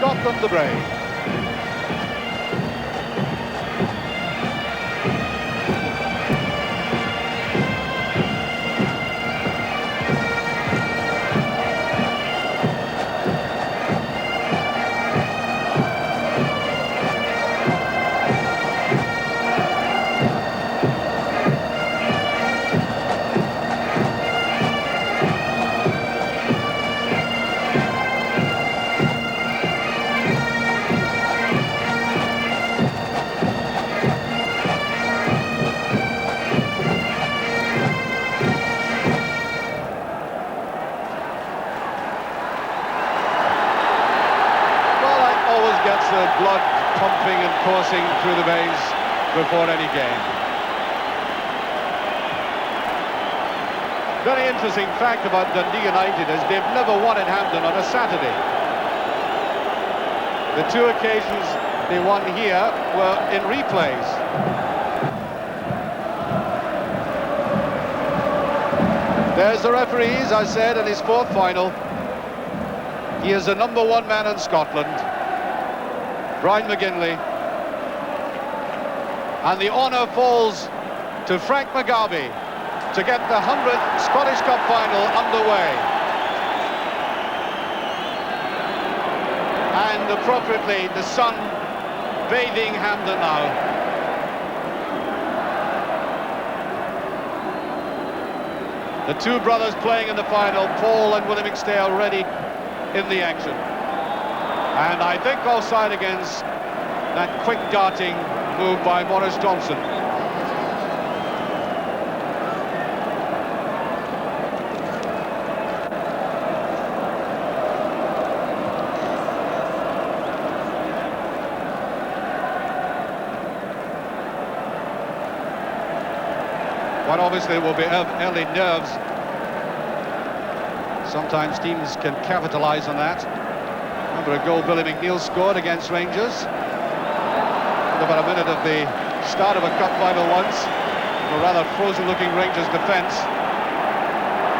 Scotland the brave. Gets the blood pumping and coursing through the veins before any game. Very interesting fact about Dundee United is they've never won at Hampden on a Saturday. The two occasions they won here were in replays. There's the referee, as I said, in his fourth final. He is the #1 man in Scotland, Brian McGinley, and the honour falls to Frank McGarvey to get the 100th Scottish Cup final underway. And appropriately, the sun bathing Hampden now. The two brothers playing in the final, Paul and William McStay, already in the action. And I think offside against that quick darting move by Maurice Thompson. But obviously there will be early nerves. Sometimes teams can capitalise on that. Remember a goal Billy McNeil scored against Rangers. And about a minute of the start of a cup final once. A rather frozen-looking Rangers defence.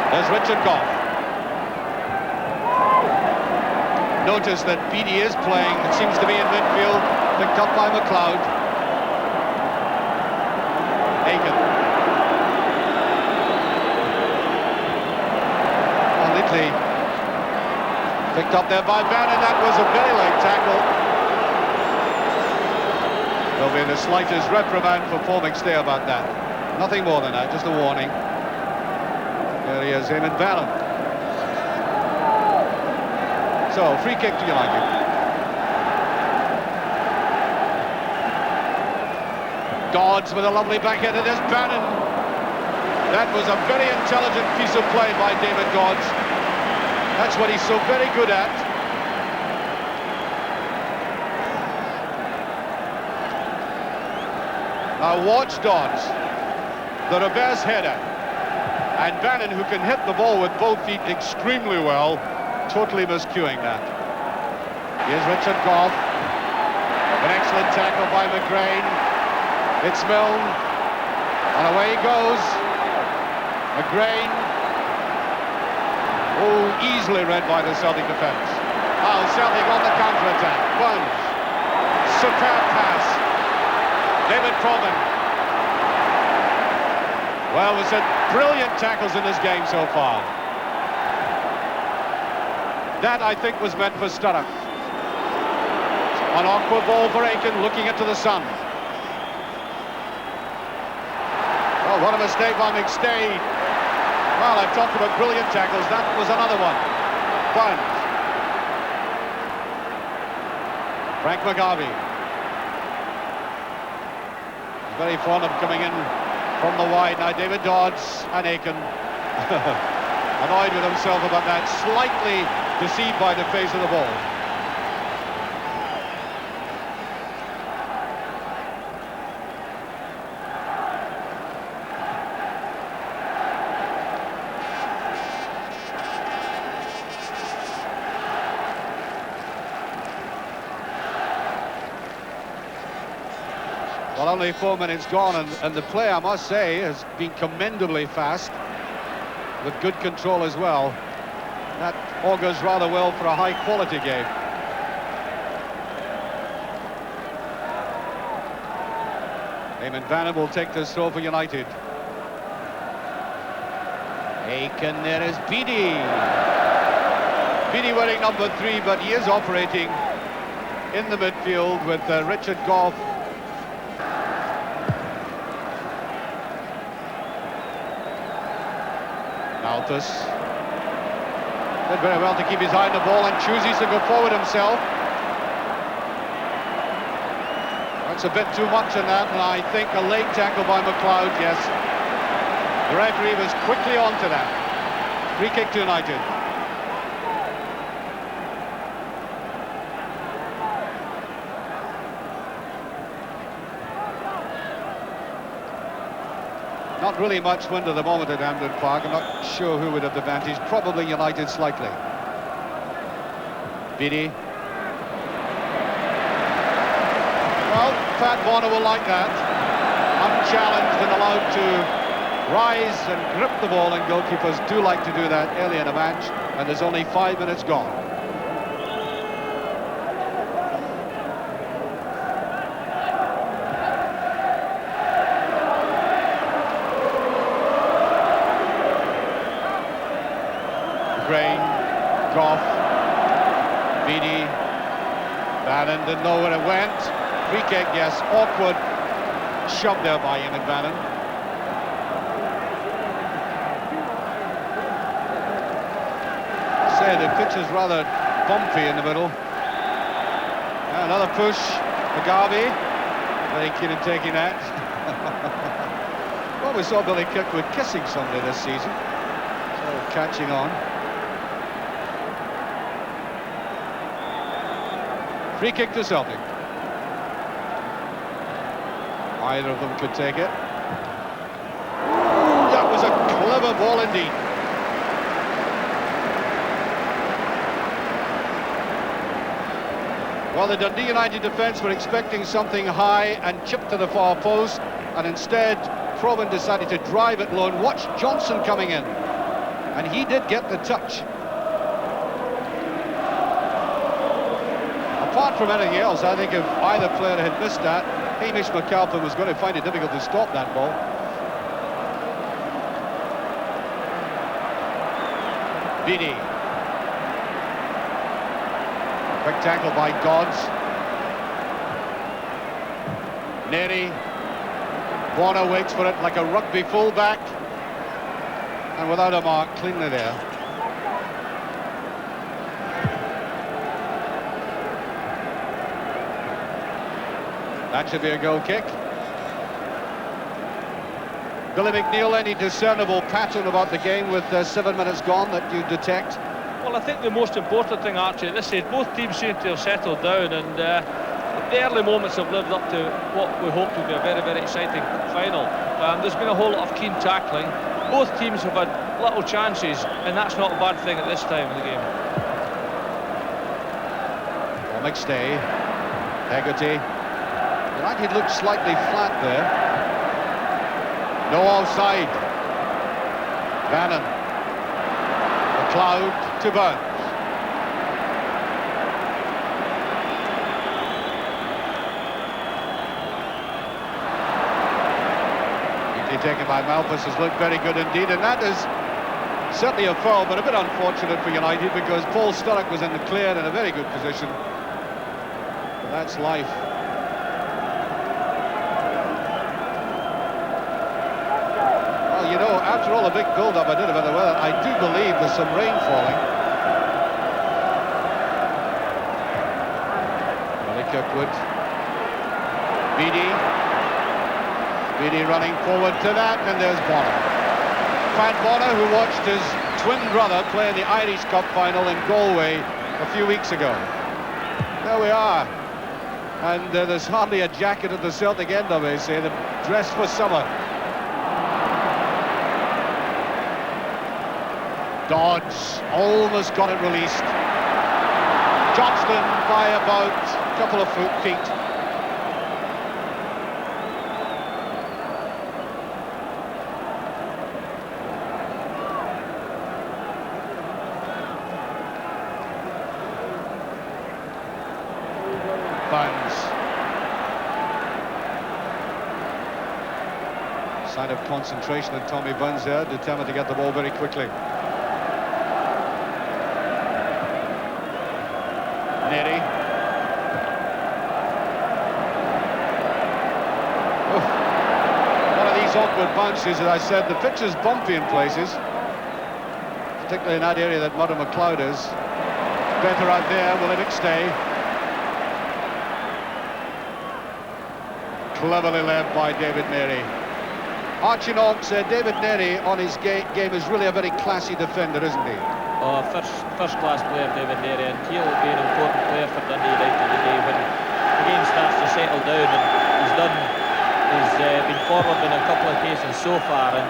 There's Richard Gough. Notice that Beattie is playing, it seems to be in midfield, picked up by McLeod. Aiken. Neatly picked up there by Bannon. That was a very late tackle. There'll be the slightest reprimand for Paul McStay about that. Nothing more than that, just a warning. There he is, Eamon Bannon. So, free kick to United. Dodds with a lovely backhand, and there's Bannon. That was a very intelligent piece of play by David Dodds. That's what he's so very good at. Now watch Dodds, the reverse header, and Bannon, who can hit the ball with both feet extremely well, totally miscuing that. Here's Richard Gough. An excellent tackle by McGrain. It's Milne, and away he goes. McGrain. Oh, easily read by the Celtic defence. Now Celtic on the counter-attack. Bunge. Superb pass. David Provan. Well, we've had brilliant tackles in this game so far. That, I think, was meant for Sturrock. An awkward ball for Aiken, looking into the sun. Oh, what a mistake by McStay. Well, I've talked about brilliant tackles. That was another one. Bunge. Frank McGarvey. Very fond of coming in from the wide. Now David Dodds and Aiken. Annoyed with himself about that. Slightly deceived by the face of the ball. Well, only 4 minutes gone, and the play, I must say, has been commendably fast, with good control as well. That augurs rather well for a high-quality game. Eamon Bannon will take this throw for United. Aiken, there is Beattie. Beattie wearing number 3, but he is operating in the midfield with Richard Gough. Malthus did very well to keep his eye on the ball and chooses to go forward himself. That's a bit too much in that, and I think a late tackle by McLeod, yes. The referee was quickly on to that. Free kick to United. Not really much wind at the moment at Hampden Park. I'm not sure who would have the advantage. Probably United slightly. Beattie. Well, Pat Bonner will like that. Unchallenged and allowed to rise and grip the ball, and goalkeepers do like to do that early in a match, and there's only 5 minutes gone. Grain, Gough, Beattie, Bannon didn't know where it went. Free kick, yes, awkward shove there by Eamon Bannon. The pitch is rather bumpy in the middle. Another push, Mugabe, very keen in taking that. Well, we saw Billy Kirkwood kissing somebody this season, so catching on. Free kick to Celtic. Either of them could take it. That was a clever ball indeed. Well, the Dundee United defence were expecting something high and chipped to the far post, and instead Provan decided to drive it low. And watch Johnson coming in, and he did get the touch. Apart from anything else, I think if either player had missed that, Hamish McAlpin was going to find it difficult to stop that ball. Beattie. Quick tackle by Dodds. Neri. Bonner waits for it like a rugby fullback. And without a mark, cleanly there. That should be a goal kick. Billy McNeil, any discernible pattern about the game with 7 minutes gone that you detect? Well, I think the most important thing, Archie, at this stage, both teams seem to have settled down, and the early moments have lived up to what we hoped would be a very, very exciting final. There's been a whole lot of keen tackling. Both teams have had little chances, and that's not a bad thing at this time in the game. Well, McStay, Hegarty. United looked slightly flat there. No offside. Bannon. McLeod to Burns. Neatly taken by Malthus, has looked very good indeed, and that is certainly a foul, but a bit unfortunate for United because Paul Sturrock was in the clear in a very good position. But that's life. Well, you know, after all the big build-up I did about the weather, I do believe there's some rain falling. Kirkwood. Beattie running forward to that, and there's Bonner. Pat Bonner, who watched his twin brother play in the Irish Cup final in Galway a few weeks ago. There we are. And there's hardly a jacket at the Celtic end, I may say. They're dressed for summer. Dodds almost got it released. Johnston by about a couple of feet. Burns. Sign of concentration in Tommy Bunns there, determined to get the ball very quickly. Neri. One of these awkward bounces, as I said, the pitch is bumpy in places, particularly in that area that Murdo McLeod is. Better out there, will it stay? Cleverly led by David Neri. Archie Knox said David Neri on his game is really a very classy defender, isn't he? Oh, first-class player, David Neri, and he'll be an important player for Dundee United today when the game starts to settle down. And he's been forward on a couple of occasions so far, and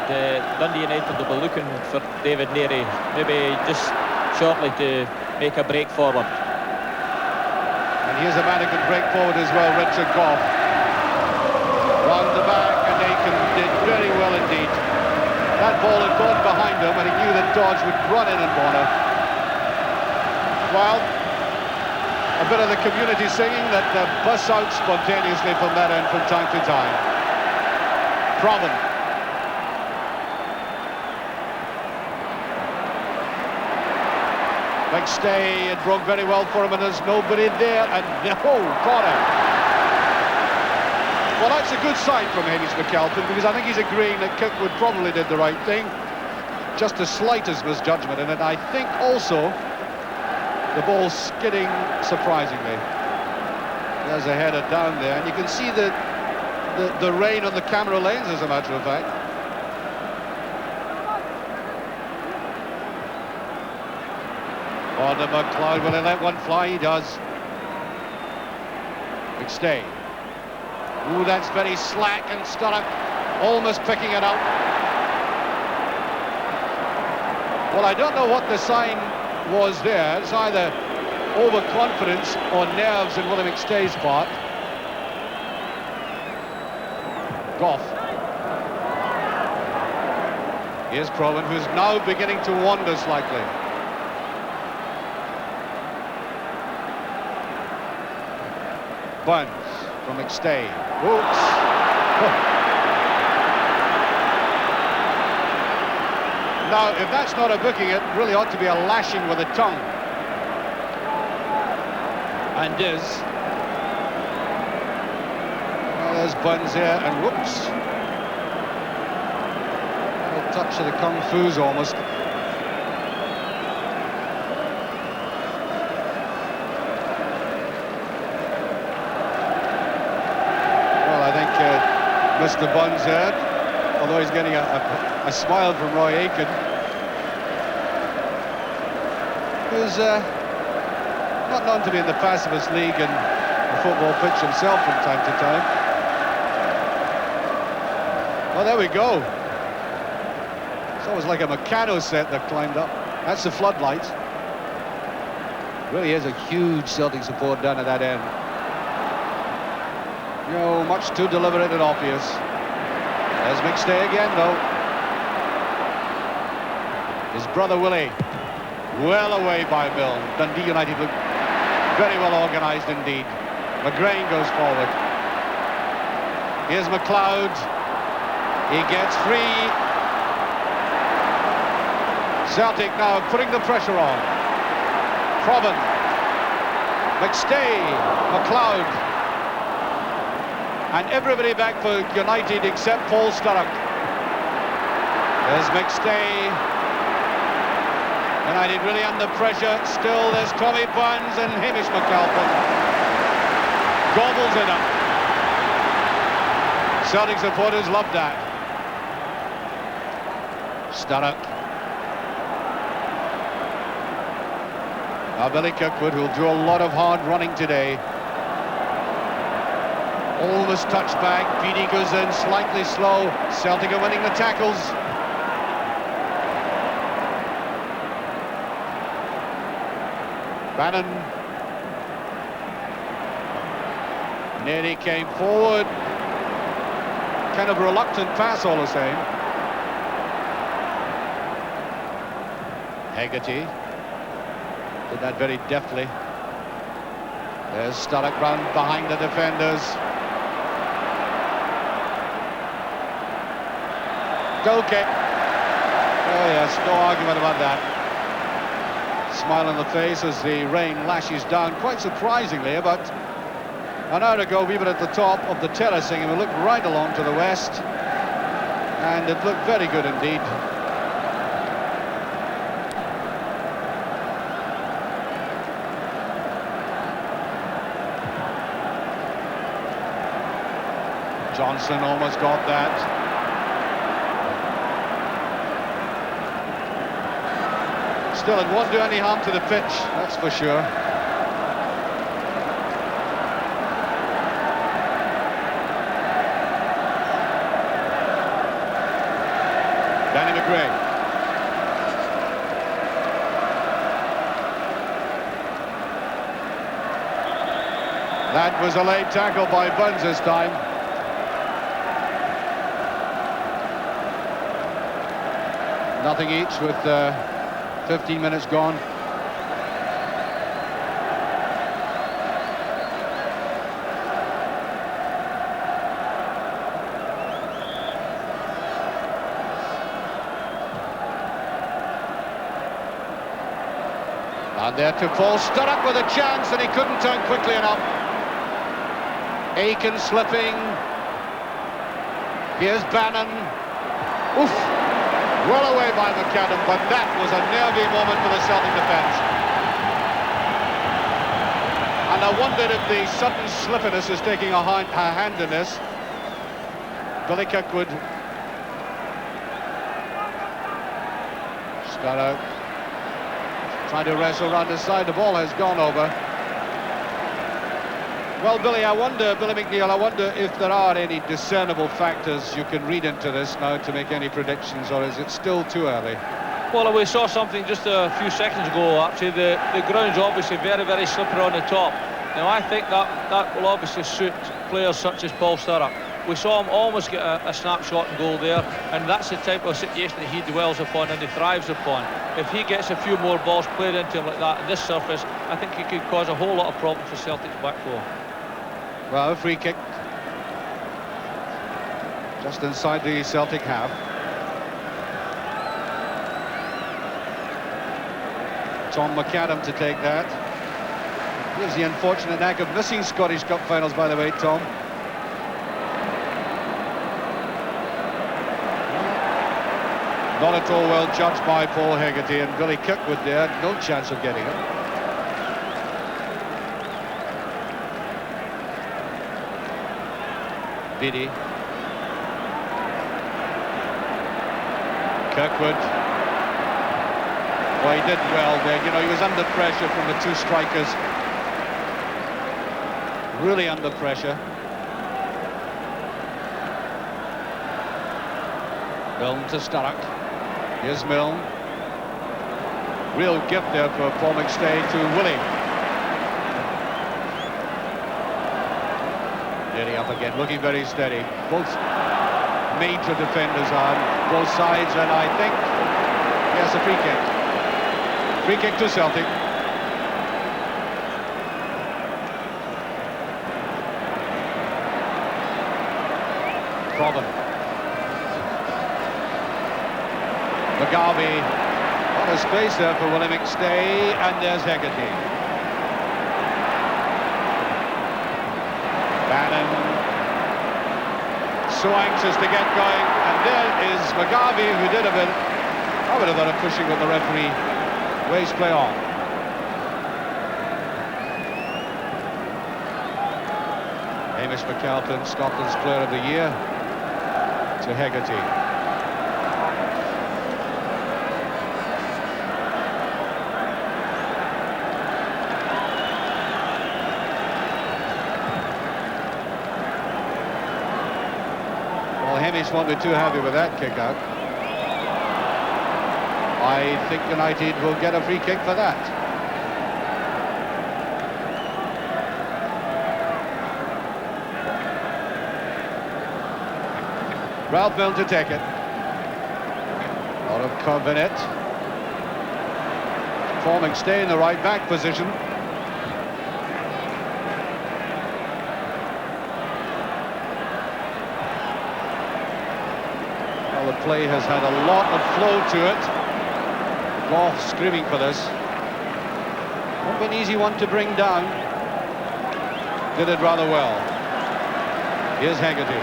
Dundee United will be looking for David Neri, maybe just shortly to make a break forward. And here's a man who can break forward as well, Richard Gough. Round the back, and Aiken did very well indeed. That ball had gone behind him, and he knew that Dodge would run in and Bonner. Well, a bit of the community singing that busts out spontaneously from that end from time to time. Proven. McStay, it broke very well for him, and there's nobody there, and got him. Well, that's a good sign from Hamish McAlpin, because I think he's agreeing that Kirkwood probably did the right thing. Just the slightest misjudgment in it. I think also the ball skidding surprisingly. There's a header down there, and you can see the rain on the camera lens, as a matter of fact. On to McLeod, will he let one fly? He does. McStay. Ooh, that's very slack, and Sturrock almost picking it up. Well, I don't know what the sign was there. It's either overconfidence or nerves in Willie McStay's part. Gough. Here's Provan, who's now beginning to wander slightly. Bunns from McStay. Oops. Now, if that's not a booking, it really ought to be a lashing with a tongue. And is. Well, there's Bunns here, and whoops. A touch of the Kung Fu's almost. Mr. Bunns there, although he's getting a smile from Roy Aiken, who's not known to be in the pacifist league and the football pitch himself from time to time. Well, there we go. It's almost like a Meccano set that climbed up. That's the floodlights. Really is a huge Celtic support down at that end. No, much too deliberate and obvious. There's McStay again, though. His brother Willie, well away by Milne. Dundee United look very well organised indeed. McGrain goes forward. Here's McLeod. He gets free. Celtic now putting the pressure on. Provan. McStay. McLeod. And everybody back for United except Paul Sturrock. There's McStay. United really under pressure. Still there's Tommy Bunns and Hamish McAlpin. Gobbles it up. Celtic supporters love that. Sturrock. Now Billy Kirkwood, who'll do a lot of hard running today. Almost touched back. Beattie goes in slightly slow. Celtic are winning the tackles. Bannon. Neri came forward. Kind of reluctant pass all the same. Hegarty did that very deftly. There's Sturrock round behind the defenders. Goal kick. Oh yes, no argument about that. Smile on the face as the rain lashes down, quite surprisingly. About an hour ago we were at the top of the terracing and we looked right along to the west, and it looked very good indeed. Johnson almost got that. Still, it won't do any harm to the pitch, that's for sure. Danny McGray. That was a late tackle by Burns this time. Nothing each with 15 minutes gone. And there to Paul Sturrock with a chance, and he couldn't turn quickly enough. Aiken slipping. Here's Bannon. Oof! Well away by McAdam, but that was a nervy moment for the Celtic defence. And I wondered if the sudden slippiness is taking a hand in this. Billy Kirkwood. Sturrock trying to wrestle round his side. The ball has gone over. Well, Billy McNeil, I wonder if there are any discernible factors you can read into this now to make any predictions, or is it still too early? Well, we saw something just a few seconds ago, actually. The ground's obviously very, very slippery on the top. Now, I think that will obviously suit players such as Paul Sturrock. We saw him almost get a snapshot and goal there, and that's the type of situation that he dwells upon and he thrives upon. If he gets a few more balls played into him like that on this surface, I think he could cause a whole lot of problems for Celtic's back four. Well, a free kick just inside the Celtic half. Tom McAdam to take that. He has the unfortunate knack of missing Scottish Cup finals, by the way, Tom. Not at all well judged by Paul Hegarty, and Billy Kirkwood there, no chance of getting it. Beattie. Kirkwood. Well, he did well there. You know, he was under pressure from the two strikers. Really under pressure. Milne to Sturrock. Here's Milne. Real gift there for Paul McStay to Willie. Nearly up again, looking very steady. Both major defenders on both sides, and I think, yes, a free kick. Free kick to Celtic. Proven. McGarvey. What a space there for Willie McStay, and there's Hegarty. Bannon, so anxious to get going, and there is McGarvey, who did a bit, I would have done a pushing with the referee. Waves play on. Hamish McAlpin, Scotland's Player of the Year, to Hegarty. Hamish won't be too happy with that kick out. I think United will get a free kick for that. Ralph Milne to take it. A lot of curve in it. Paul McStay in the right back position. play has had a lot of flow to it. Goff screaming for this. Not been an easy one to bring down. Did it rather well. Here's Hegarty.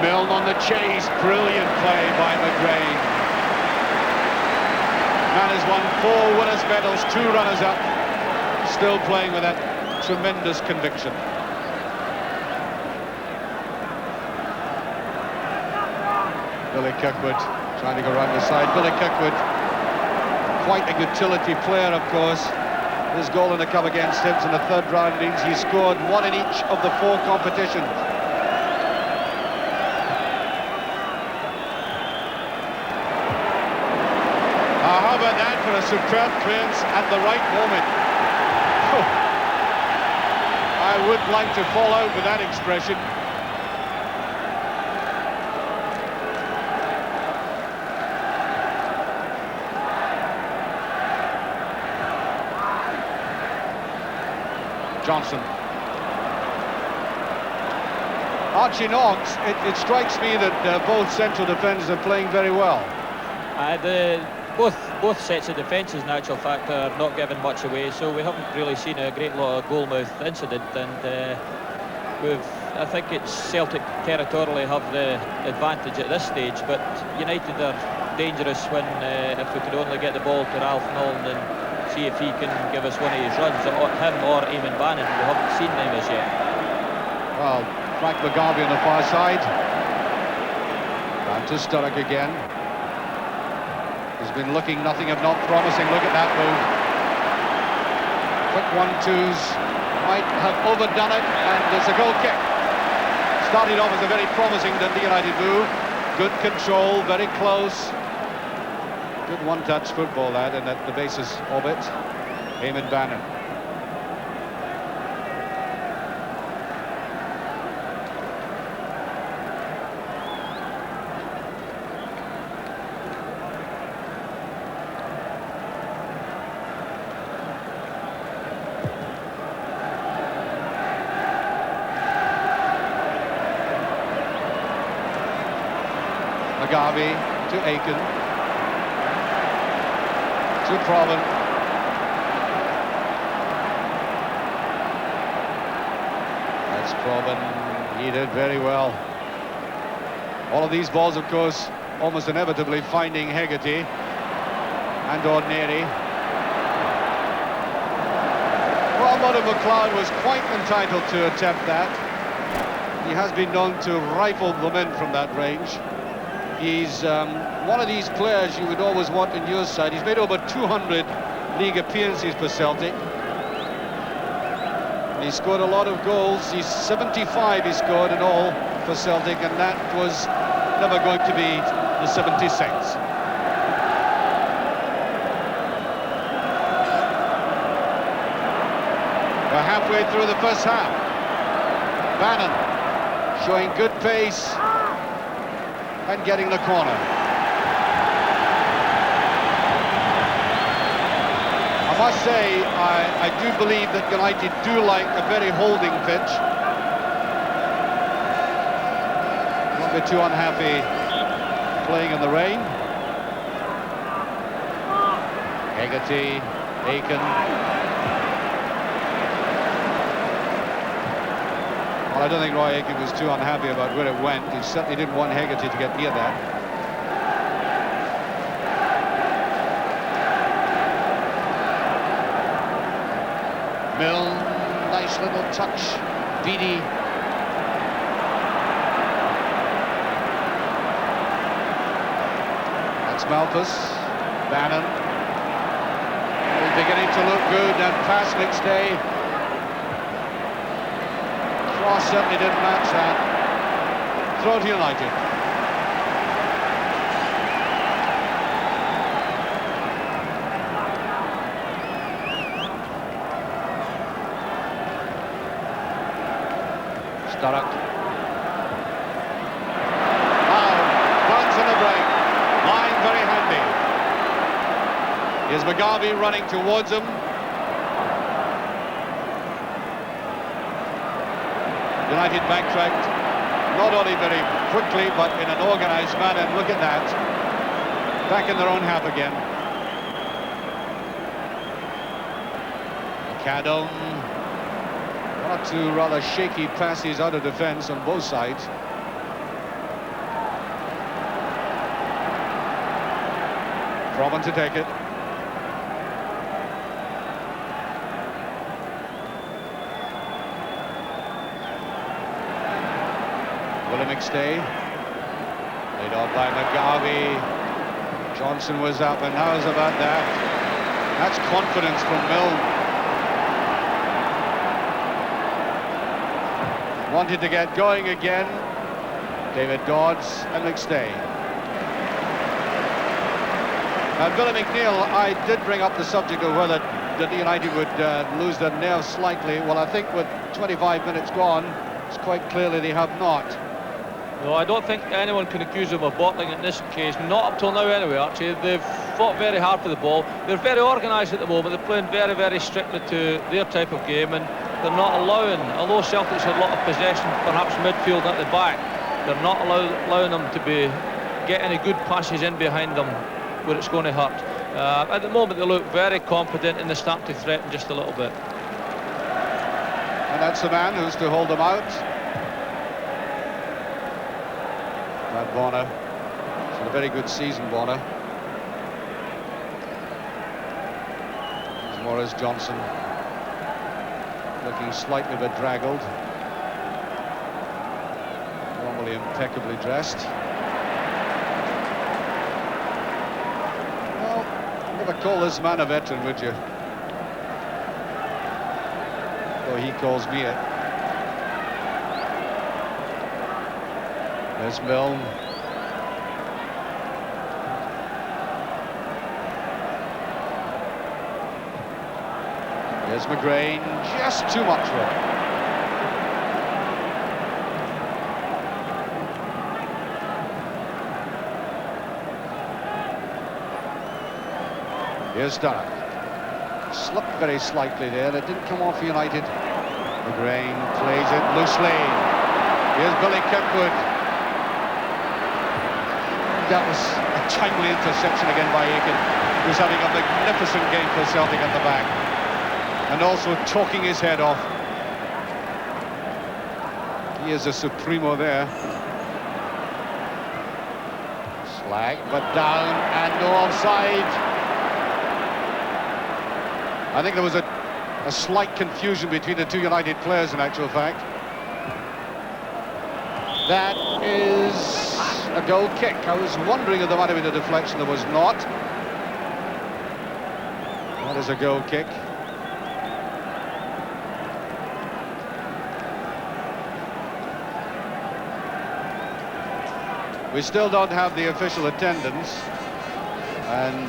Milne on the chase. Brilliant play by McGrain. Man has won 4 winners' medals, 2 runners-up. Still playing with that tremendous conviction. Billy Kirkwood trying to go round the side. Billy Kirkwood, quite a utility player, of course. His goal in the cup against Hibs in the 3rd round means he scored 1 in each of the 4 competitions. How about that for a superb clearance at the right moment? I would like to fall out with that expression. Johnson. Archie Knox, it strikes me that both central defenders are playing very well. Both sets of defences, in actual fact, are not giving much away, so we haven't really seen a great lot of goalmouth incident, and I think it's Celtic territorially have the advantage at this stage, but United are dangerous when if we could only get the ball to Ralph Milne and see if he can give us one of his runs, him or Eamon Bannon. We haven't seen them as yet. Well, Frank McGarvey on the far side. Down to Sturrock again. He's been looking nothing if not promising. Look at that move. Quick 1-2s. Might have overdone it, and it's a goal kick. Started off as a very promising Dundee United move. Good control, very close. Good one-touch football, that, and at the basis of it, Eamon Bannon. McGarvey to Aiken. To Provan. That's Provan. He did very well. All of these balls, of course, almost inevitably finding Hegarty and Ordinary. Well, Murdo McLeod was quite entitled to attempt that. He has been known to rifle them in from that range. He's one of these players you would always want in your side. He's made over 200 league appearances for Celtic. And he scored a lot of goals. He's 75 he scored in all for Celtic, and that was never going to be the 76. We're halfway through the first half. Bannon showing good pace and getting the corner. I must say, I do believe that United do like a very holding pitch. Won't be too unhappy playing in the rain. Hegarty, Aiken. Well, I don't think Roy Aiken was too unhappy about where it went. He certainly didn't want Hegarty to get near that. Milne, nice little touch. Beattie. That's Malpas. Bannon. All beginning to look good, and Paslick's day. Cross certainly didn't match that. Throw to United. Sturrock. Wow, runs in the break. Line very handy. Here's McGarvey running towards him. United backtracked. not only very quickly, but in an organised manner. Look at that. Back in their own half again. McAdam. One or two rather shaky passes out of defence on both sides. Robin to take it. William McStay. Laid off by McGarvey. Johnson was up, and how's about that? That's confidence from Milne. Wanted to get going again. David Dodds and McStay. Now, Billy McNeill, I did bring up the subject of whether Dundee United would lose their nerve slightly. Well, I think with 25 minutes gone, it's quite clearly they have not. No, I don't think anyone can accuse them of bottling in this case. Not up till now anyway, actually. They've fought very hard for the ball. They're very organised at the moment. They're playing very, very strictly to their type of game, and they're not allowing, although Celtic's had a lot of possession, perhaps midfield at the back, they're not allowing them to get any good passes in behind them where it's going to hurt. At the moment they look very confident, and they start to threaten just a little bit. And that's the man who's to hold them out. Brad Bonner. It's had a very good season, Bonner. There's Maurice Johnson. Looking slightly bedraggled. Normally impeccably dressed. Never call this man a veteran, would you? Though he calls me it. There's Milne. There's McGrain. Just too much for him. Here's Dunne. Slipped very slightly there. It didn't come off United. McGrain plays it loosely. Here's Billy Kirkwood. That was a timely interception again by Aiken, who's having a magnificent game for Celtic at the back. And also talking his head off. He is a supremo there. Slag, but down and no offside. I think there was a slight confusion between the two United players in actual fact. That is a goal kick. I was wondering if there might have been a deflection. There was not. That is a goal kick. We still don't have the official attendance, and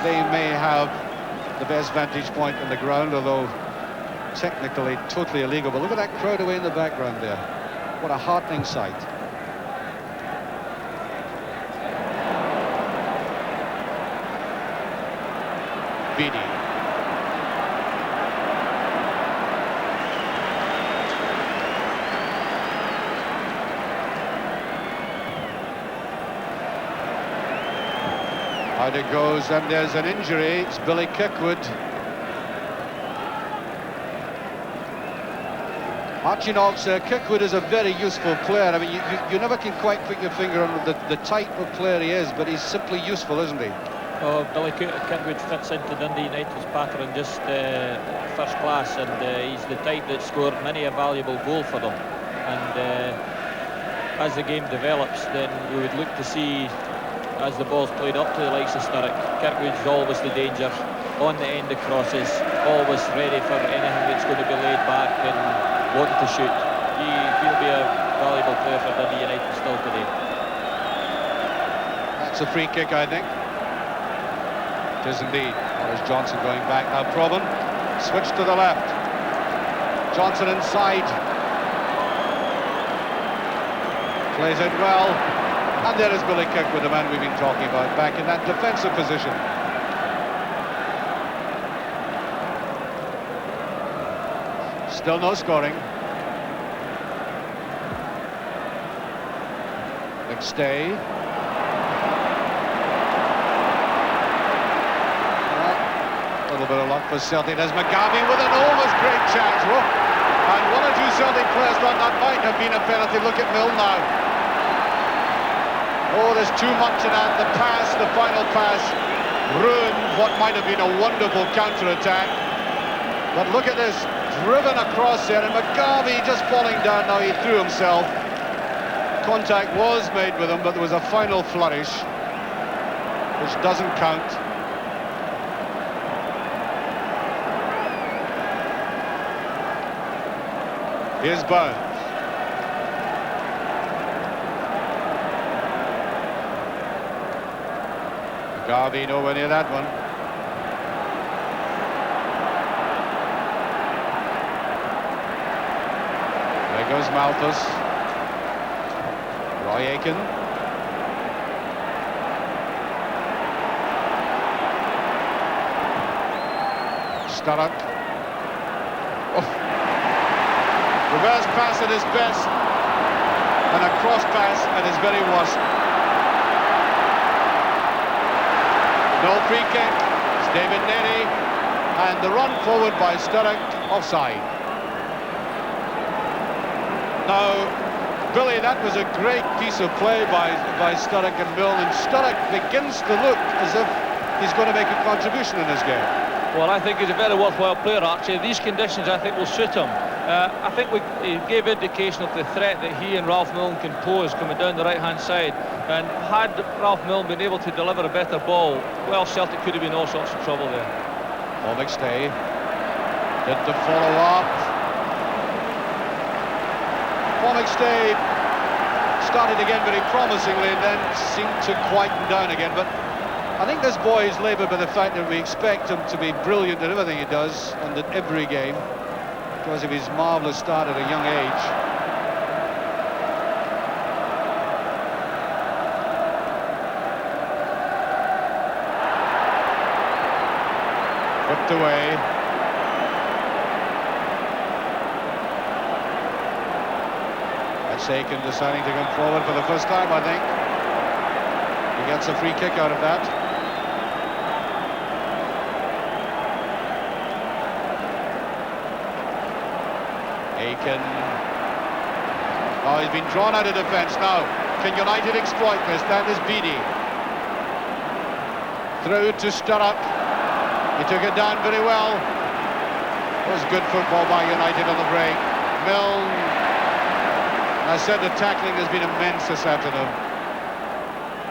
they may have the best vantage point on the ground, although technically totally illegal. But look at that crowd away in the background there. What a heartening sight. Beattie. Out it goes, and there's an injury. It's Billy Kirkwood. Marcinox, Kirkwood is a very useful player. I mean, you never can quite put your finger on the type of player he is, but he's simply useful, isn't he? Oh, Billy Kirkwood fits into Dundee United's pattern just first class, and he's the type that scored many a valuable goal for them. And as the game develops, then we would look to see, as the ball's played up to the likes of Sturrock, Kirkwood's always the danger, on the end of crosses, always ready for anything that's going to be laid back and wanting to shoot. He'll be a valuable player for Dundee United still today. That's a free kick, I think. It is indeed. Maurice Johnson going back now. Probin, switch to the left. Johnson inside. Plays it well. And there is Billy Kirkwood, the man we've been talking about, back in that defensive position. Still no scoring. McStay. A little bit of luck for Celtic. There's McGarvey with an almost great chance. Whoa. And one or two Celtic players thought that might have been a penalty. Look at Mill now. Oh, there's too much in that. The pass, the final pass, ruined what might have been a wonderful counter-attack. But look at this, driven across there, and McGarvey just falling down now. He threw himself. Contact was made with him, but there was a final flourish, which doesn't count. Here's Bones. McGarvey nowhere near that one. There goes Malthus. Roy Aitken. Sturrock. Oh. Reverse pass at his best, and a cross pass at his very worst. No free kick. It's David Nenny, and the run forward by Sturrock, offside. Now, Billy, that was a great piece of play by Sturrock and Milne, and Sturrock begins to look as if he's going to make a contribution in this game. Well, I think he's a very worthwhile player, Archie. These conditions, I think, will suit him. I think he gave indication of the threat that he and Ralph Milne can pose coming down the right-hand side. And had Ralph Milne been able to deliver a better ball, well, Celtic could have been all sorts of trouble there. Paul McStay did the follow-up. Paul McStay started again very promisingly and then seemed to quieten down again. But I think this boy is laboured by the fact that we expect him to be brilliant at everything he does and at every game, because of his marvellous start at a young age. Whipped away. That's Aitken deciding to come forward for the first time, I think. He gets a free kick out of that. Aitken. Oh, he's been drawn out of defence now. Can United exploit this? That is Beattie. Through to Sturrock. He took it down very well. It was good football by United on the break. Milne. I said the tackling has been immense this afternoon.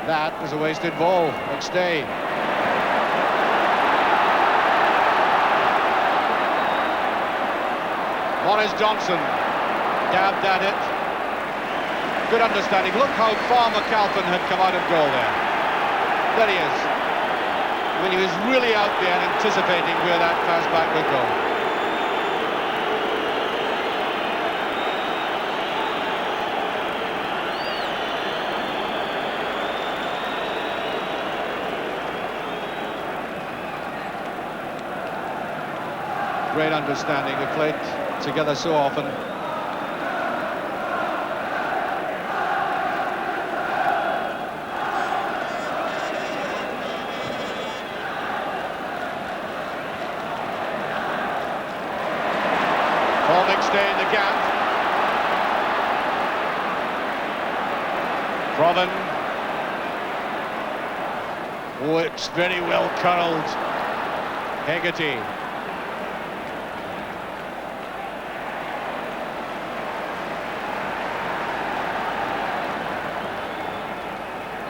That was a wasted ball. McStay. Maurice Johnson dabbed at it. Good understanding. Look how far McAlpin had come out of goal there. There he is. When he was really out there anticipating where that pass back would go. Great understanding. They played together so often. Paul McStay in the gap. Proven. Oh, it's very well curled. Hegarty.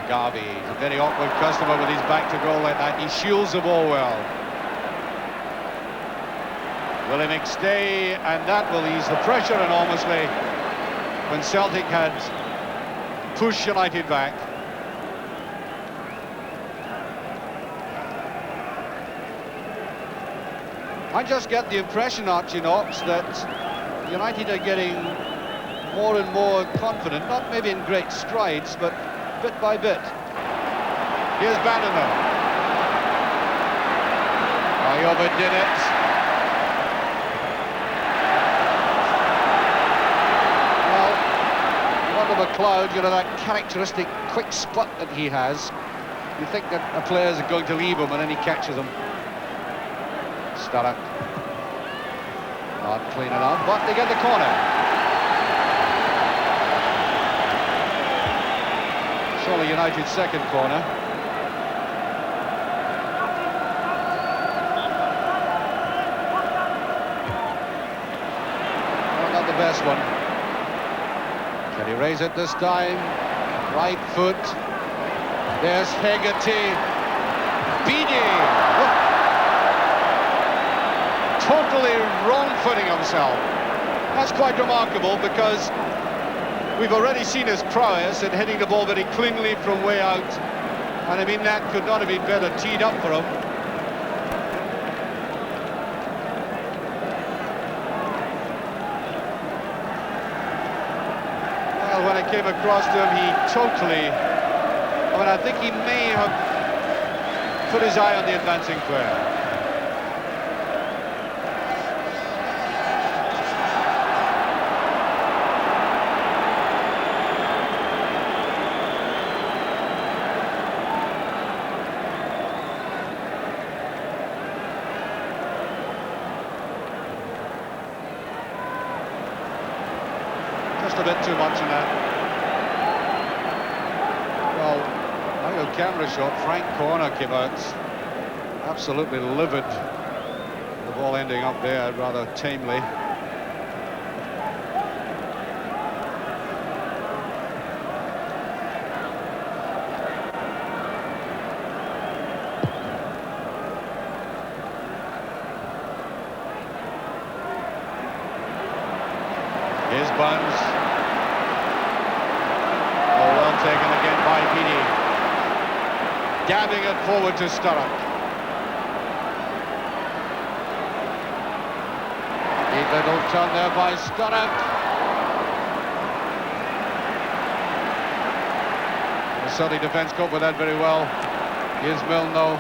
Garvey, a very awkward customer with his back to goal like that. He shields the ball well. Willie McStay, and that will ease the pressure enormously when Celtic had pushed United back. I just get the impression, Archie Knox, that United are getting more and more confident, not maybe in great strides, but bit by bit. Here's Bannerman. Ayoba did it. Well, what of a McLeod, you know, that characteristic quick spot that he has. You think that a players are going to leave him, and then he catches them. Sturrock. Not clean enough, but they get the corner. Surely United's second corner. Well, not the best one. Can he raise it this time? Right foot. There's Hegarty. Beattie. Totally wrong-footing himself. That's quite remarkable, because we've already seen his prowess in hitting the ball very cleanly from way out. And I mean, that could not have been better teed up for him. Well, when it came across to him, he totally... I mean, I think he may have put his eye on the advancing player. Just a bit too much in that. Well, a camera shot, Frank Corner came out absolutely livid. The ball ending up there rather tamely. Here's Buns. Oh, well taken again by Beattie. Dabbing it forward to Sturrock. Neat little turn there by Sturrock. The Celtic defence coped with that very well. Here's Milne though.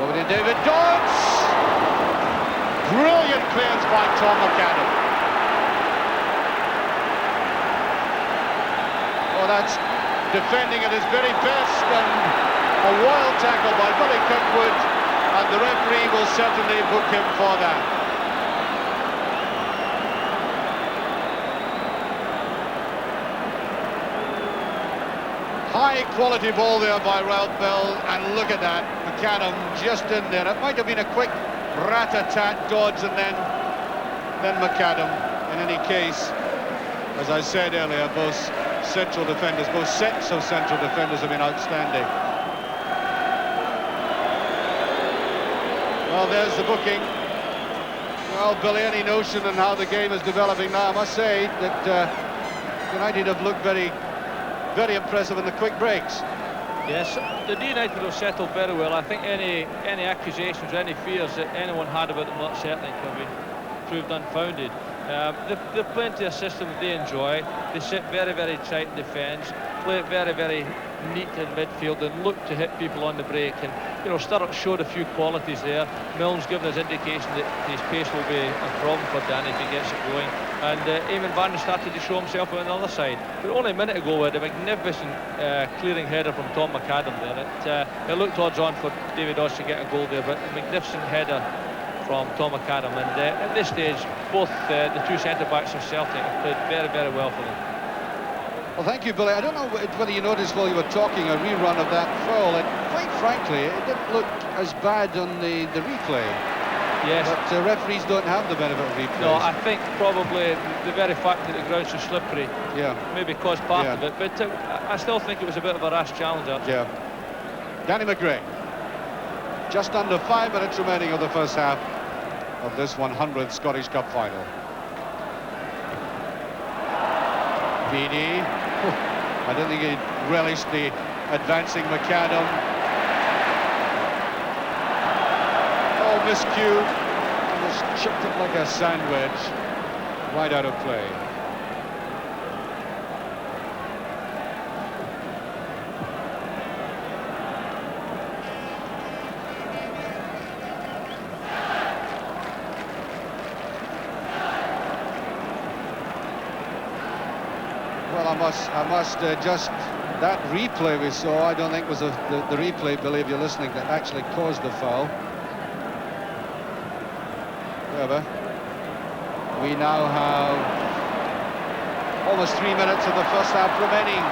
Over to David Dodds. Brilliant clearance by Tom McAdam. Oh, that's defending at his very best, and a wild tackle by Billy Kirkwood, and the referee will certainly book him for that. High quality ball there by Ralph Bell, and look at that, McAdam just in there. It might have been a quick rat-a-tat dodge, and then McAdam. In any case, as I said earlier, both central defenders, both sets of central defenders have been outstanding. Well, there's the booking. Well, Billy, any notion on how the game is developing now? I must say that United have looked very, very impressive in the quick breaks. Yes, the United have settled very well. I think any accusations or any fears that anyone had about them not settling can be proved unfounded. They've plenty of system that they enjoy. They sit very, very tight in defence, play it very, very neat in midfield, and look to hit people on the break. And you know, Sturrock showed a few qualities there. Milne's given us indication that his pace will be a problem for Danny if he gets it going. And Eamon Van started to show himself on the other side. But only a minute ago, we had a magnificent clearing header from Tom McAdam there. It looked odds on for David Dodds to get a goal there, but a magnificent header from Tom McAdam. And at this stage, both the two centre-backs of Celtic have played very, very well for them. Well, thank you, Billy. I don't know whether you noticed while you were talking a rerun of that foul. And quite frankly, it didn't look as bad on the replay. Yes. But referees don't have the benefit of replays. No, I think probably the very fact that the ground's so slippery maybe caused part of it. But I still think it was a bit of a rash challenge, actually. Yeah. Danny McGray. Just under 5 minutes remaining of the first half of this 100th Scottish Cup final. Beattie. I don't think he relished the advancing McAdam. Oh, miscue. Just chipped it like a sandwich. Right out of play. Well, I must just, that replay we saw, I don't think was the replay, Billy, if you're listening, that actually caused the foul. However, we now have almost 3 minutes of the first half remaining.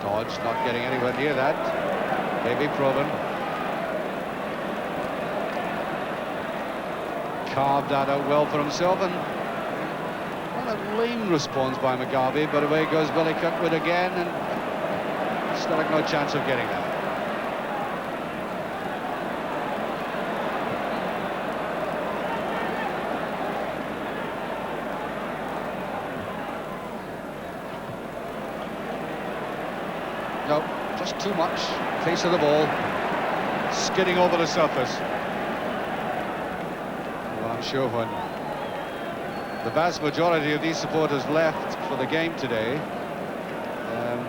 Dodge not getting anywhere near that. Maybe Proven. Carved that out well for himself, and well, a lame response by McGarvey, but away goes Billy Kirkwood again, and still no chance of getting that. No, just too much. Face of the ball, skidding over the surface. Well, I'm sure when the vast majority of these supporters left for the game today,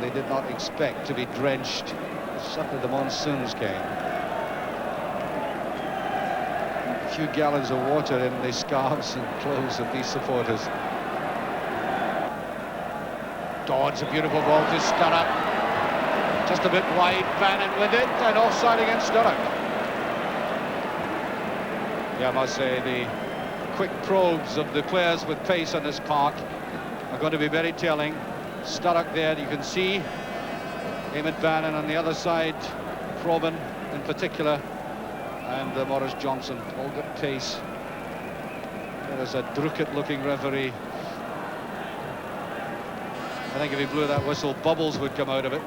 they did not expect to be drenched. Certainly the monsoons came. A few gallons of water in the scarves and clothes of these supporters. Dodds, a beautiful ball to Sturrock. Just a bit wide, Bannon with it, and offside against Sturrock. Yeah, I must say, the quick probes of the players with pace on this park are going to be very telling. Sturrock there, you can see. Eamon Bannon on the other side, Proven in particular, and Maurice Johnson, all got pace. There is a Druitt-looking referee. I think if he blew that whistle, bubbles would come out of it.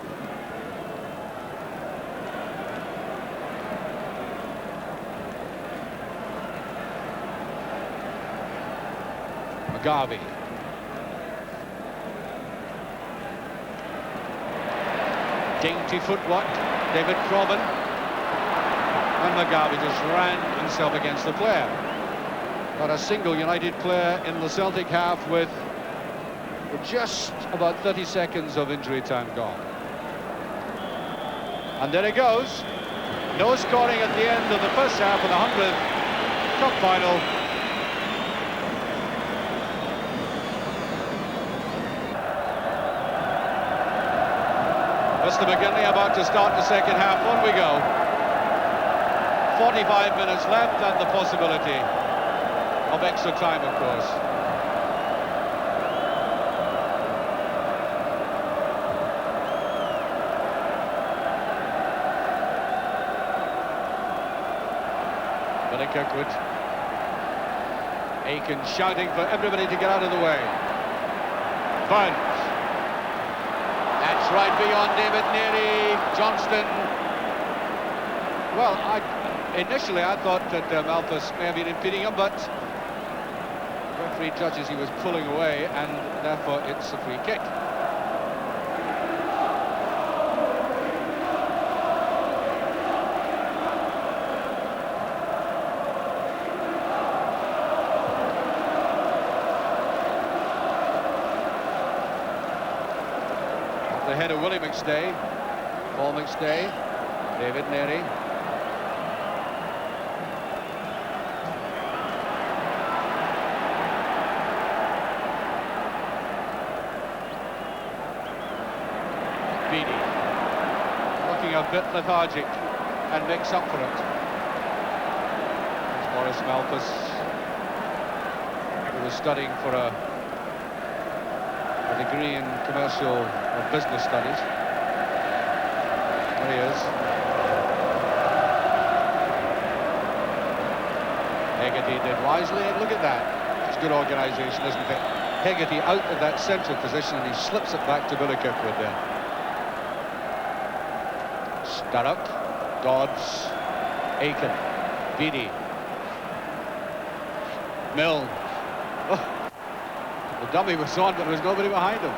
McGarvey. Dainty footwork, David Proven. And McGarvey just ran himself against the player. Not a single United player in the Celtic half with just about 30 seconds of injury time gone. And there it goes. No scoring at the end of the first half of the 100th Cup final. Mr. McGinley about to start the second half. On we go. 45 minutes left and the possibility of extra time, of course. Billy Kirkwood. Aiken shouting for everybody to get out of the way. Burns. That's right beyond David Neary. Johnston. Well, initially I thought that Malthus may have been impeding him, but the referee judges he was pulling away, and therefore it's a free kick. The head of Willie McStay, Paul McStay, David Neary. Beattie, looking a bit lethargic and makes up for it. It's Maurice Malthus, who was studying for a degree in commercial or business studies. There he is. Hegarty did wisely, and look at that. It's good organisation, isn't it? Hegarty out of that central position, and he slips it back to Billy Kirkwood then. Sturrock, Dodds, Aiken, Beattie, Milne. Oh. The dummy was on, but there was nobody behind him.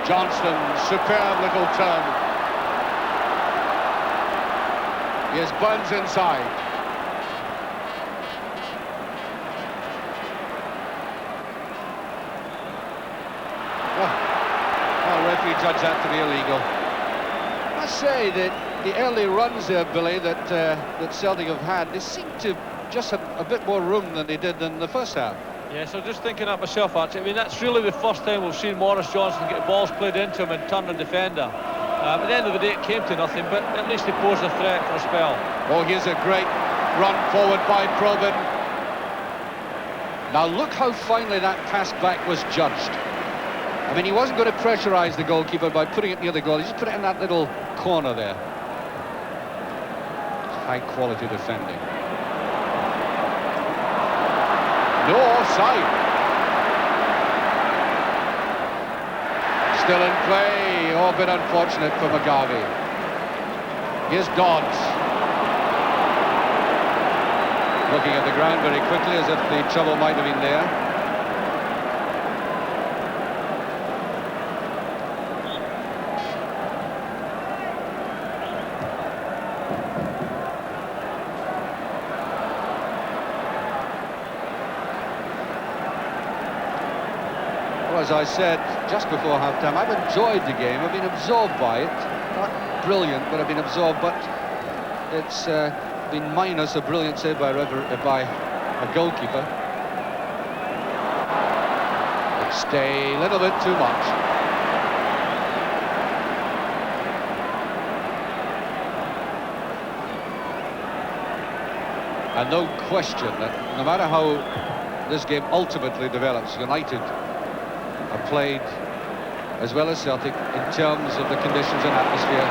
Johnston, superb little turn. Here's Burns inside. Well, referee judged that to be illegal. I must say that the early runs there, Billy, that Celtic have had, they seem to just have a bit more room than they did in the first half. Yeah, so just thinking that myself, actually. I mean, that's really the first time we've seen Maurice Johnston get balls played into him and turn the defender. At the end of the day, it came to nothing, but at least he posed a threat for a spell. Oh, here's a great run forward by Probyn. Now look how finely that pass back was judged. I mean, he wasn't going to pressurise the goalkeeper by putting it near the goal. He just put it in that little corner there. High-quality defending. No offside. Still in play. Oh, a bit unfortunate for McGarvey. Here's Dodds. Looking at the ground very quickly as if the trouble might have been there. As I said just before half-time, I've enjoyed the game. I've been absorbed by it. Not brilliant, but I've been absorbed. But it's been minus a brilliant save by a goalkeeper. Let's stay a little bit too much. And no question that no matter how this game ultimately develops, United are played as well as Celtic in terms of the conditions and atmosphere.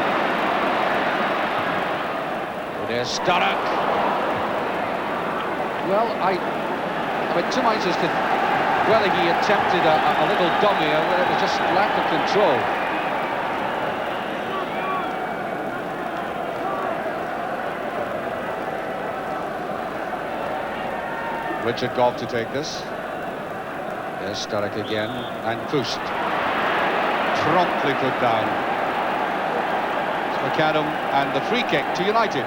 Oh, there's Sturrock. Well, I'm in two minds as to whether he attempted a little dummy or whether it was just lack of control. Richard Goff to take this. There's Sturrock again, and pushed. Promptly put down. It's McAdam and the free kick to United.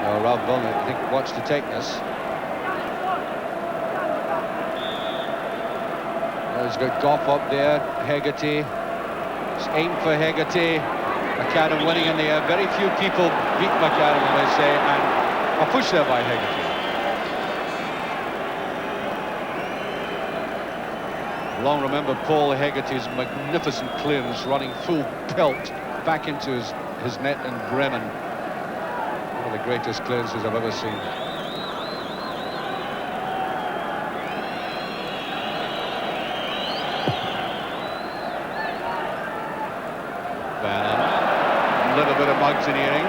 Oh, Rob Bowman, I think, wants to take this. Well, he's got Goff up there, Hegarty. It's aimed for Hegarty. McAdam winning in the air. Very few people beat McAdam, they say, and a push there by Hegarty. Long remember Paul Hegarty's magnificent clearance, running full pelt back into his net in Bremen. One of the greatest clearances I've ever seen. Bannon, a little bit of mountaineering.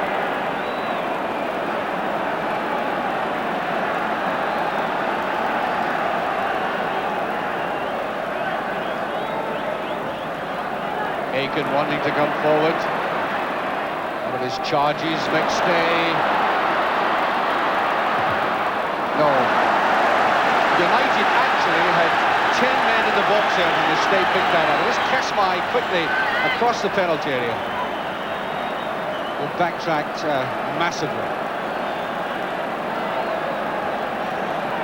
Aiken wanting to come forward. One of his charges, McStay. No. United actually had 10 men in the box area and McStay picked that up. This Kesmai quickly across the penalty area. Well, backtracked massively.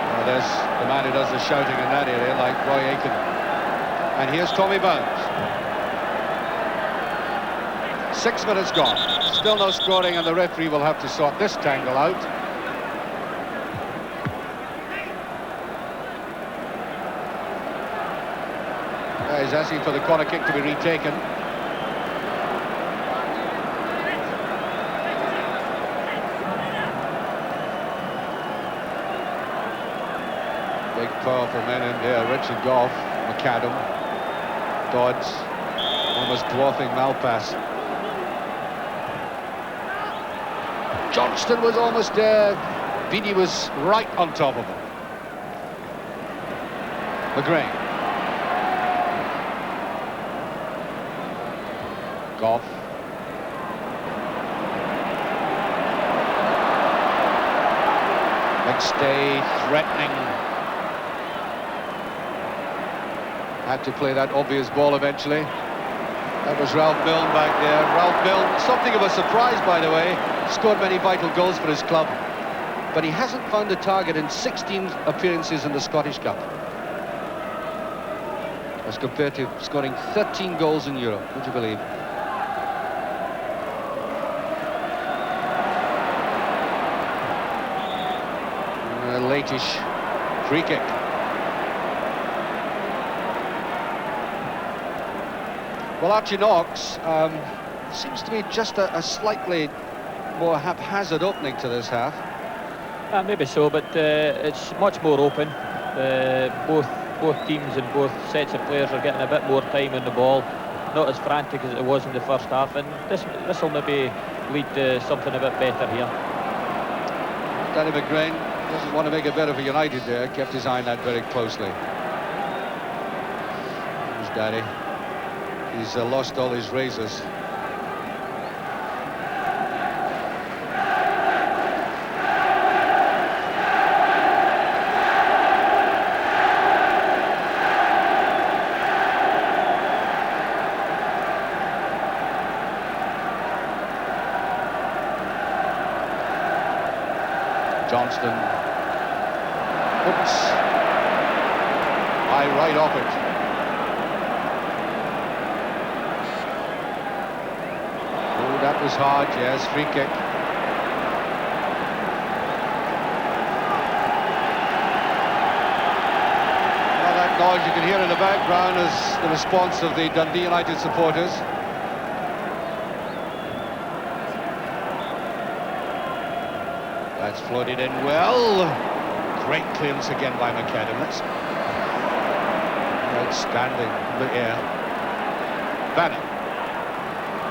Well, there's the man who does the shouting in that area, like Roy Aiken. And here's Tommy Burns. 6 minutes gone. Still no scoring, and the referee will have to sort this tangle out. He's asking for the corner kick to be retaken. Big, powerful men in there. Richard Goff, McAdam, Dodds, almost dwarfing Malpass. Johnston was almost there. Beanie was right on top of him. McGrain. Goff. McStay threatening. Had to play that obvious ball eventually. That was Ralph Milne back there. Ralph Milne, something of a surprise, by the way, scored many vital goals for his club, but he hasn't found a target in 16 appearances in the Scottish Cup, as compared to scoring 13 goals in Europe. Would you believe? A late-ish free kick. Well, Archie Knox seems to be just a slightly more haphazard opening to this half. Maybe so, but it's much more open. Both teams and both sets of players are getting a bit more time on the ball. Not as frantic as it was in the first half, and this will maybe lead to something a bit better here. Danny McGrain doesn't want to make it better for United there. Kept his eye on that very closely. There's Danny. He's lost all his razors. Johnston. Oops. Right off it. Oh, that was hard, yes, free kick. Well, that noise you can hear in the background is the response of the Dundee United supporters. That's floated in well. Great clearance again by McAdam. That's outstanding in the air. Bannon.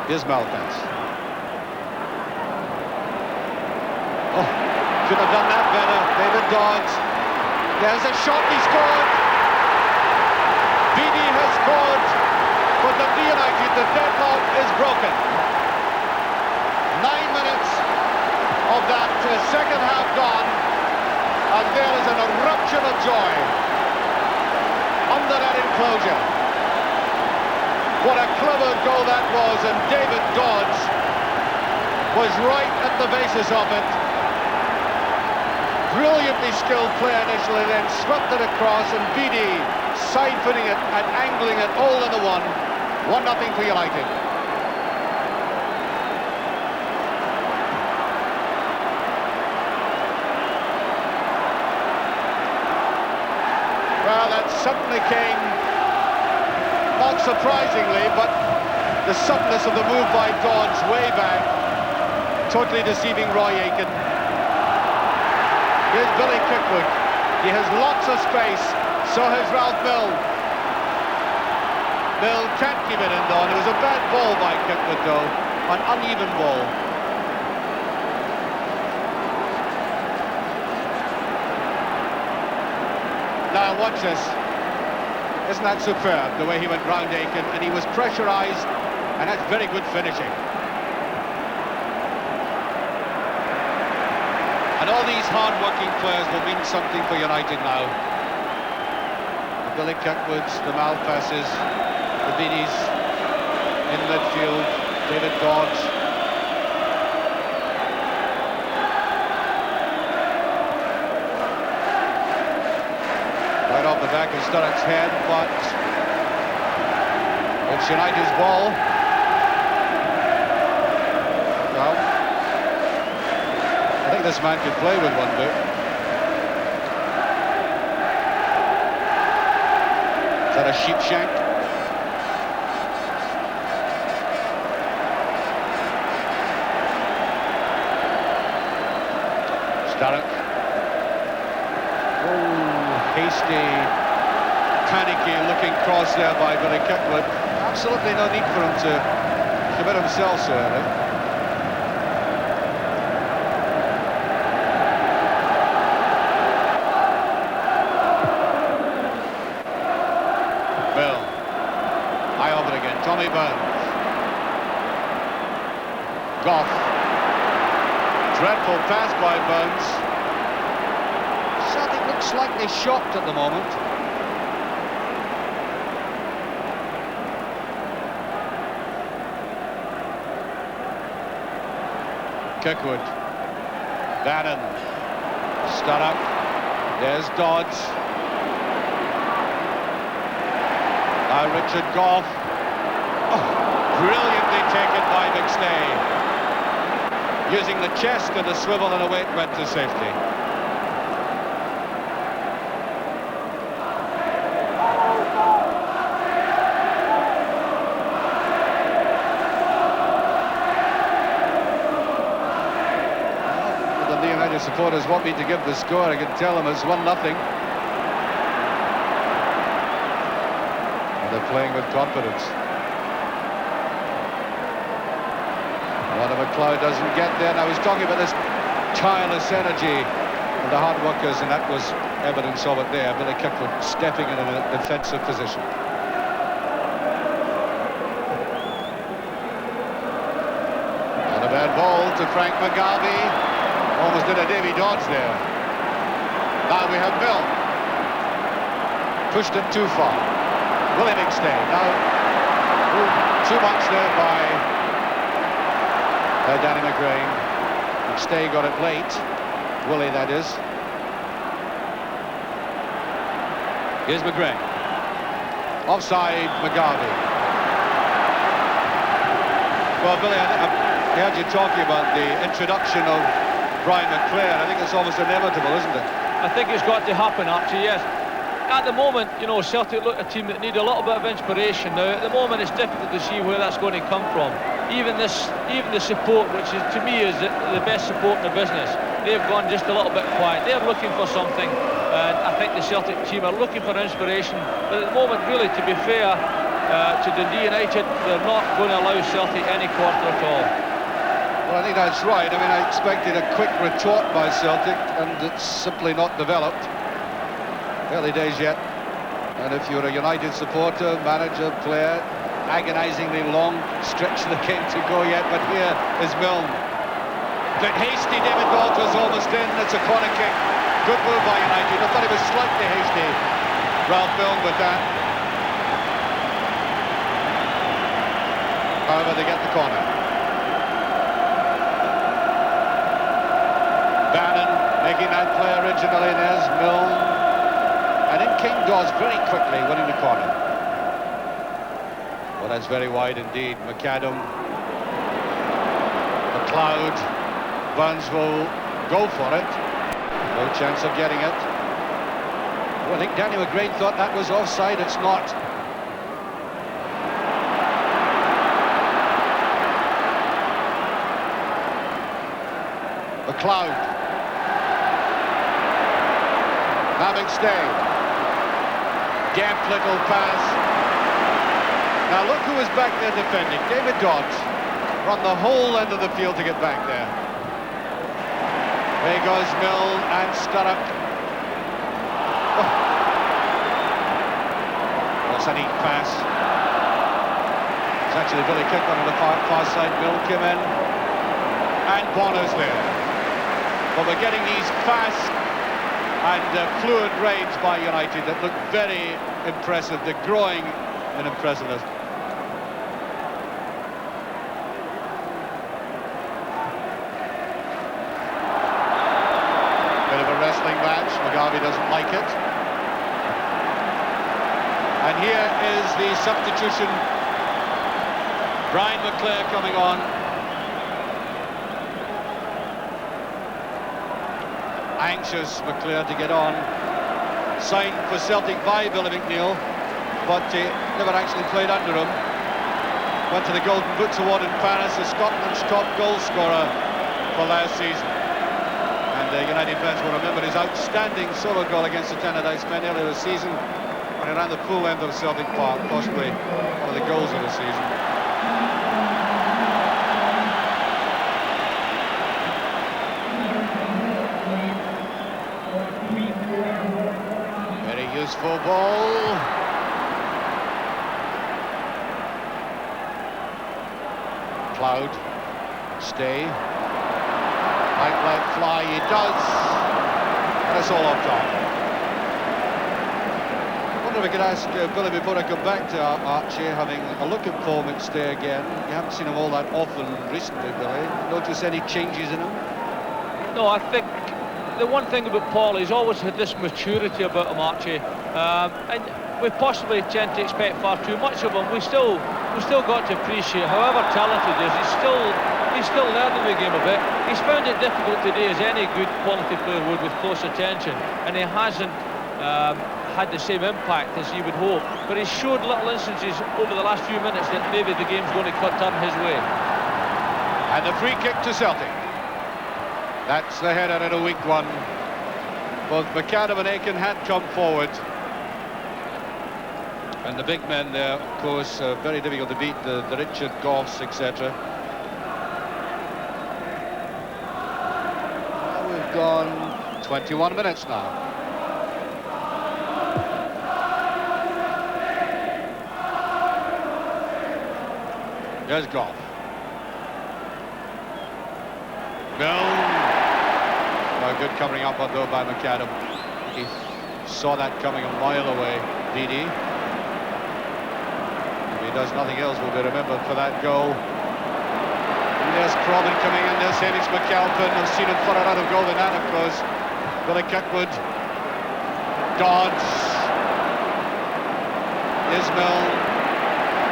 Here's Malpass. Oh, should have done that better. David Dodds. There's a shot, he scored. Beattie has scored for Dundee United. The deadlock is broken. 9 minutes of that second half gone, and there is an eruption of joy under that enclosure. What a clever goal that was, and David Dodds was right at the basis of it. Brilliantly skilled play initially, then swept it across, and Beattie side-footing it and angling it all in the one. 1-0 for United. Well, that certainly came, not surprisingly, but the suddenness of the move by Dodds way back, totally deceiving Roy Aitken. Here's Billy Kirkwood. He has lots of space, so has Ralph Milne. Milne can't keep it in, though. It was a bad ball by Kirkwood, though, an uneven ball. Now watch this. Isn't that superb, the way he went round Aitken, and he was pressurised, and that's very good finishing. And all these hard-working players will mean something for United now. The Billy Kirkwoods, the Malpasses, the Beatties in midfield, David Dodds. Right off the back of Sturrock's head, but it's United's ball. Well, I think this man could play with one boot. Is that a Sheepshank? Sturrock. Hasty, panicky-looking cross there by Billy Kirkwood. Absolutely no need for him to commit himself so early. Bill, high over again. Tommy Burns. Goff. Dreadful pass by Burns. Celtic looks slightly shocked at the moment. Kirkwood. Bannon. Sturrock. There's Dodds. Now Richard Gough. Oh, brilliantly taken by McStay. Using the chest and the swivel, and away it went to safety. The United supporters want me to give the score. I can tell them it's 1-0. They're playing with confidence. McLeod doesn't get there. And I was talking about this tireless energy of the hard workers, and that was evidence of it there. Billy Kirkwood stepping in a defensive position. And a bad ball to Frank McGarvey. Almost did a Davy Dodds there. Now we have Milne. Pushed it too far. Willie McStay. Now, too much there by Danny McGrain. McStay got it late. Willie, that is. Here's McGrain. Offside, McGarvey. Well, Billy, I heard you talking about the introduction of Brian McClair. I think it's almost inevitable, isn't it? I think it's got to happen, Archie, yes. At the moment, you know, Celtic look a team that need a little bit of inspiration. Now, at the moment, it's difficult to see where that's going to come from. Even the support, which is, to me, is the best support in the business, they've gone just a little bit quiet. They're looking for something, and I think the Celtic team are looking for inspiration. But at the moment, really, to be fair to Dundee United, they're not going to allow Celtic any quarter at all. Well, I think that's right. I mean, I expected a quick retort by Celtic, and it's simply not developed. Early days yet. And if you're a United supporter, manager, player, agonisingly long stretch of the game to go yet, but here is Milne. But hasty, David Gold was almost in. It's a corner kick. Good move by United. I thought he was slightly hasty, Ralph Milne, with that. However, they get the corner. Bannon making that play originally, and there's Milne. And in King Dawes very quickly winning the corner. Well, that's very wide indeed. McAdam, McLeod, Burns will go for it. No chance of getting it. Well, I think Danny McGrain thought that was offside. It's not. McLeod. Now McStay. Deft little pass. Now look who is back there defending. David Dodds run the whole end of the field to get back there. There goes Milne and Sturrock. Oh. That's a neat pass. It's actually Billy Kirkwood on the far side. Milne came in. And Bonner's there. But we're getting these fast and fluid raids by United that look very impressive. They're growing in impressiveness. Bit of a wrestling match. McGarvey doesn't like it. And here is the substitution. Brian McClair coming on. Anxious, McClair, to get on. Signed for Celtic by Billy McNeill, but never actually played under him. Went to the Golden Boots Award in Paris as Scotland's top goal scorer for last season. And United fans will remember his outstanding solo goal against the Tannadice men earlier this season when he ran the full end of Celtic Park, possibly one of the goals of the season. Useful ball. Cloud. Stay. Might let fly. He does. And it's all off top. wonder if I could ask Billy, before I come back to Archie, having a look at Paul McStay again. You haven't seen him all that often recently, Billy. Notice any changes in him? No, I think the one thing about Paul, he's always had this maturity about him, Archie. And we possibly tend to expect far too much of him. We still got to appreciate, however talented he is, he's still learning the game a bit. He's found it difficult today, as any good quality player would, with close attention, and he hasn't had the same impact as you would hope. But he's showed little instances over the last few minutes that maybe the game's going to turn his way. And the free kick to Celtic. That's the header in a weak one. Both McAdam and Aiken had come forward. And the big men there, of course, very difficult to beat, the Richard Goffs, etc. Well, we've gone 21 minutes now. There's Goff. Milne. Oh, good covering up though by McAdam. He saw that coming a mile away, DD. If he does nothing else, will be remembered for that goal. And there's Crowman coming in, there's Hamish McAlpin. I've seen him further out of goal than that, of course. Billy Kirkwood. Dodds. Ismail.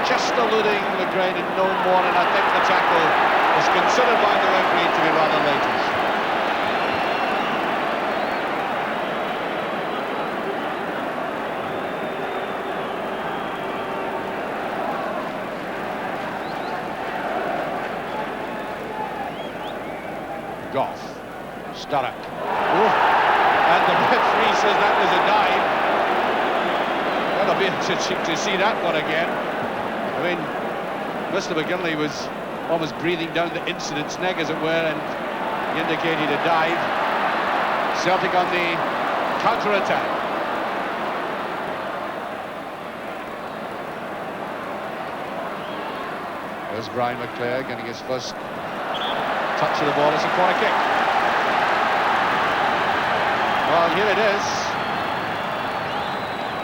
Just eluding the grain and no more, and I think the tackle was considered by the referee to be rather late. Goff, Sturrock, and the referee says that was a dive. That'll be interesting to see that one again. I mean, Mr. McGinley was almost breathing down the incident's neck, as it were, and he indicated a dive. Celtic on the counter-attack. There's Brian McClare getting his first touch of the ball. It's a corner kick. Well, here it is.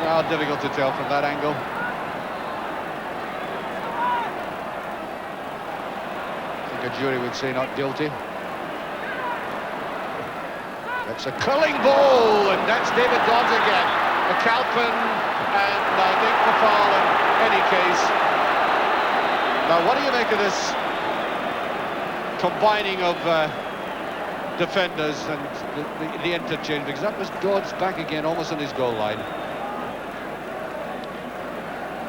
Well, difficult to tell from that angle. A jury would say not guilty. That's a curling ball, and that's David Dodds again. McAlpin, and I think the foul in any case. Now, what do you make of this combining of defenders and the interchange? Because that was Dodds back again, almost on his goal line.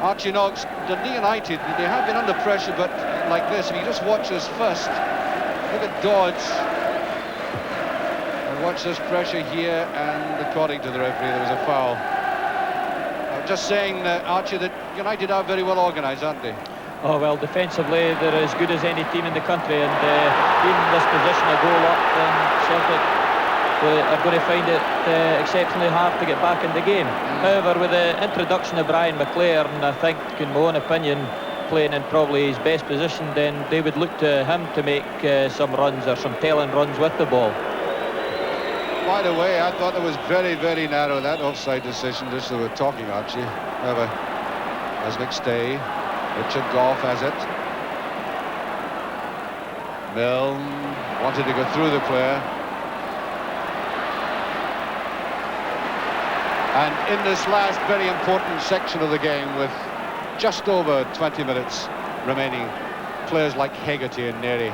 Archie Knox, DundeeUtd, they have been under pressure, but like this, if you just watch this first, look at Dodds, and watch this pressure here, and according to the referee, there was a foul. I'm just saying, Archie, that United are very well organised, aren't they? Oh, well, defensively, they're as good as any team in the country, and being in this position, a goal up, then Celtic are going to find it exceptionally hard to get back in the game. However, with the introduction of Brian McClare, and I think, in my own opinion, playing in probably his best position, then they would look to him to make some runs or some telling runs with the ball. By the way, I thought it was very, very narrow, that offside decision, just as we were talking, Archie. However, as McStay, Richard Goff has it. Milne wanted to go through the player. And in this last very important section of the game, with just over 20 minutes remaining, players like Hegarty and Neri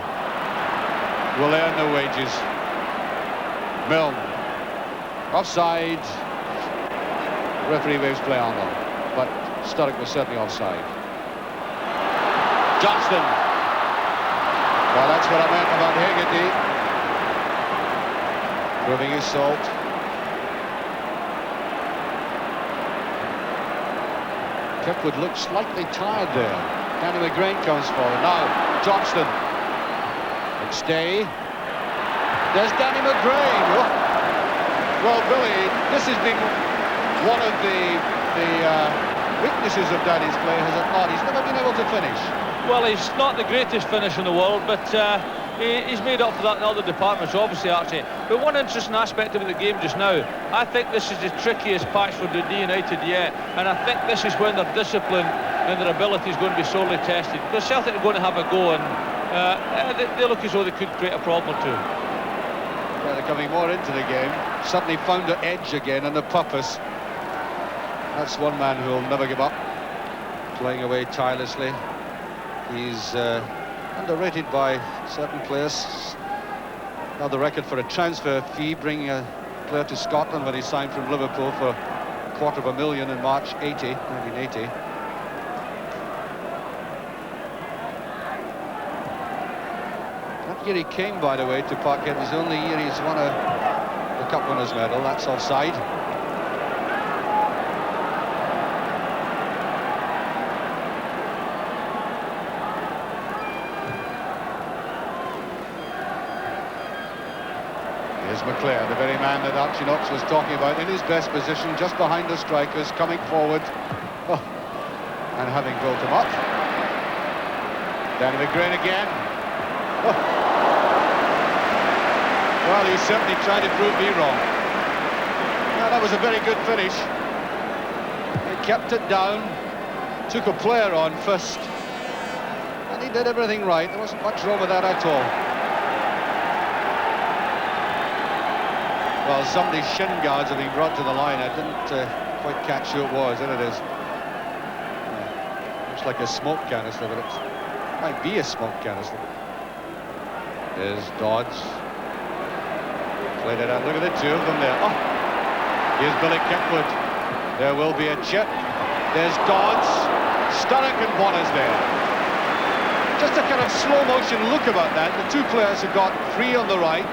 will earn their wages. Milne, offside. Referee waves play on them, but Sturrock was certainly offside. Johnston. Well, that's what I meant about Hegarty. Proving his salt. Kirkwood looks slightly tired there. Danny McGrain comes forward. Now, Johnston. McStay. There's Danny McGrain. Oh. Well, Billy, this has been one of the weaknesses of Danny's play, has it not? He's never been able to finish. Well, he's not the greatest finisher in the world, but He's made up for that in other departments, obviously, Archie. But one interesting aspect of the game just now, I think this is the trickiest patch for DundeeUtd yet, and I think this is when their discipline and their ability is going to be sorely tested, because Celtic are going to have a go, and they look as though they could create a problem or two. Yeah, they're coming more into the game. Suddenly found their edge again and the purpose. That's one man who will never give up, playing away tirelessly. He's underrated by certain players. Now the record for a transfer fee, bringing a player to Scotland when he signed from Liverpool for $250,000 in March 1980. That year he came, by the way, to Parkhead. It was the only year he's won the Cup Winners' Medal. That's offside. Here's McClare, the very man that Archie Knox was talking about, in his best position, just behind the strikers, coming forward, and having built him up. Danny McGrain again. Well, he's certainly trying to prove me wrong. Now, that was a very good finish. He kept it down, took a player on first, and he did everything right. There wasn't much wrong with that at all. Well, somebody's shin guards have been brought to the line. I didn't quite catch who it was. There it is. Looks like a smoke canister, but it might be a smoke canister. There's Dodds. Played it out. Look at the two of them there. Oh, here's Billy Kentwood. There will be a chip. There's Dodds. Sturrock and Bonner's there. Just a kind of slow motion look about that. The two players have got free on the right.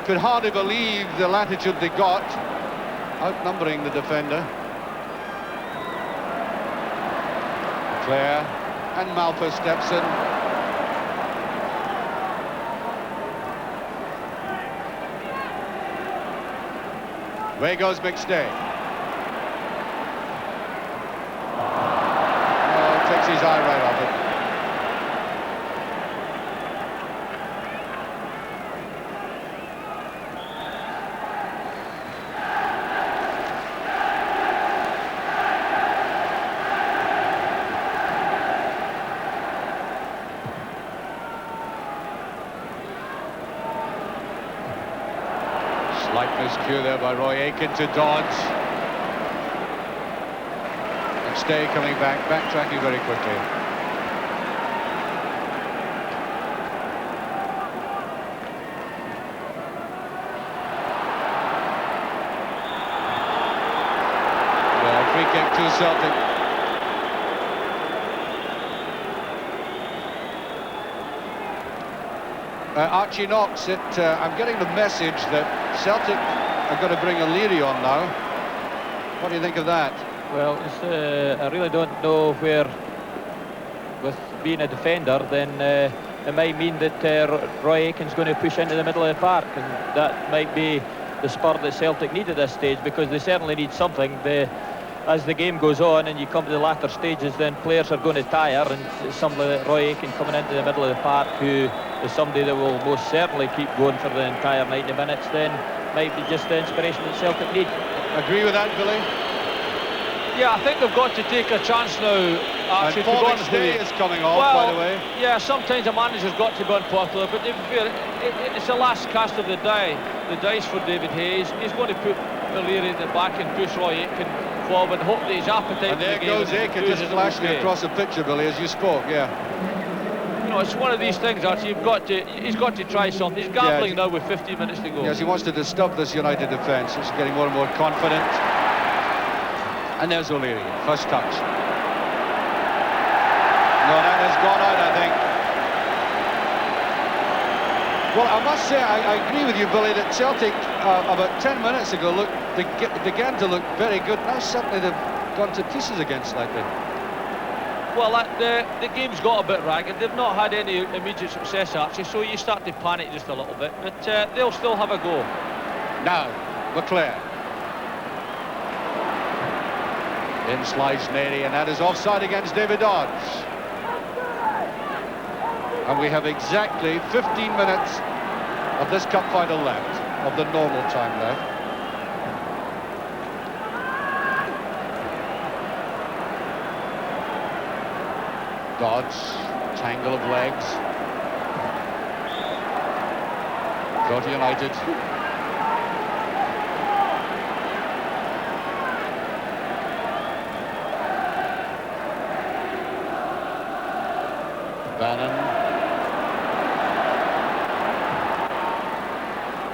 Could hardly believe the latitude they got, outnumbering the defender. Clare and Malpa steps in. Away goes McStay. Oh, takes his eye right off it. Slight miscue there by Roy Aitken to Dodds. McStay coming back, backtracking very quickly. Well, free kick to Celtic. Archie Knox, I'm getting the message that Celtic are going to bring O'Leary on now. What do you think of that? Well, I really don't know where, with being a defender, then it might mean that Roy Aitken's going to push into the middle of the park, and that might be the spur that Celtic need at this stage, because they certainly need something. As the game goes on and you come to the latter stages, then players are going to tire, and somebody like Roy Aitken coming into the middle of the park, who is somebody that will most certainly keep going for the entire 90 minutes, then might be just the inspiration that Celtic need. Agree with that, Billy? Yeah, I think they've got to take a chance now. Actually, and Paul McStay is coming off, by the way. Yeah, sometimes a manager's got to be unpopular, but it's the last cast of the dice for David Hayes. He's going to put O'Leary at the back and push Roy Aitken forward, hope that his appetite. And there goes Aitken, just flashing across the picture, Billy, as you spoke. Yeah. You know, it's one of these things, Archie. He's got to try something. He's gambling now with 15 minutes to go. Yes, he wants to disturb this United defence. It's getting more and more confident. And there's O'Leary, first touch. No, that has gone out, I think. Well, I must say, I agree with you, Billy, that Celtic, about 10 minutes ago, began to look very good. Now suddenly they've gone to pieces again slightly. Well, the game's got a bit ragged. They've not had any immediate success, actually, so you start to panic just a little bit. But they'll still have a go. Now, McClare. In slides Nady, and that is offside against David Dodds. And we have exactly 15 minutes of this cup final left, of the normal time left. Dodds, tangle of legs. Go to United. Bannon.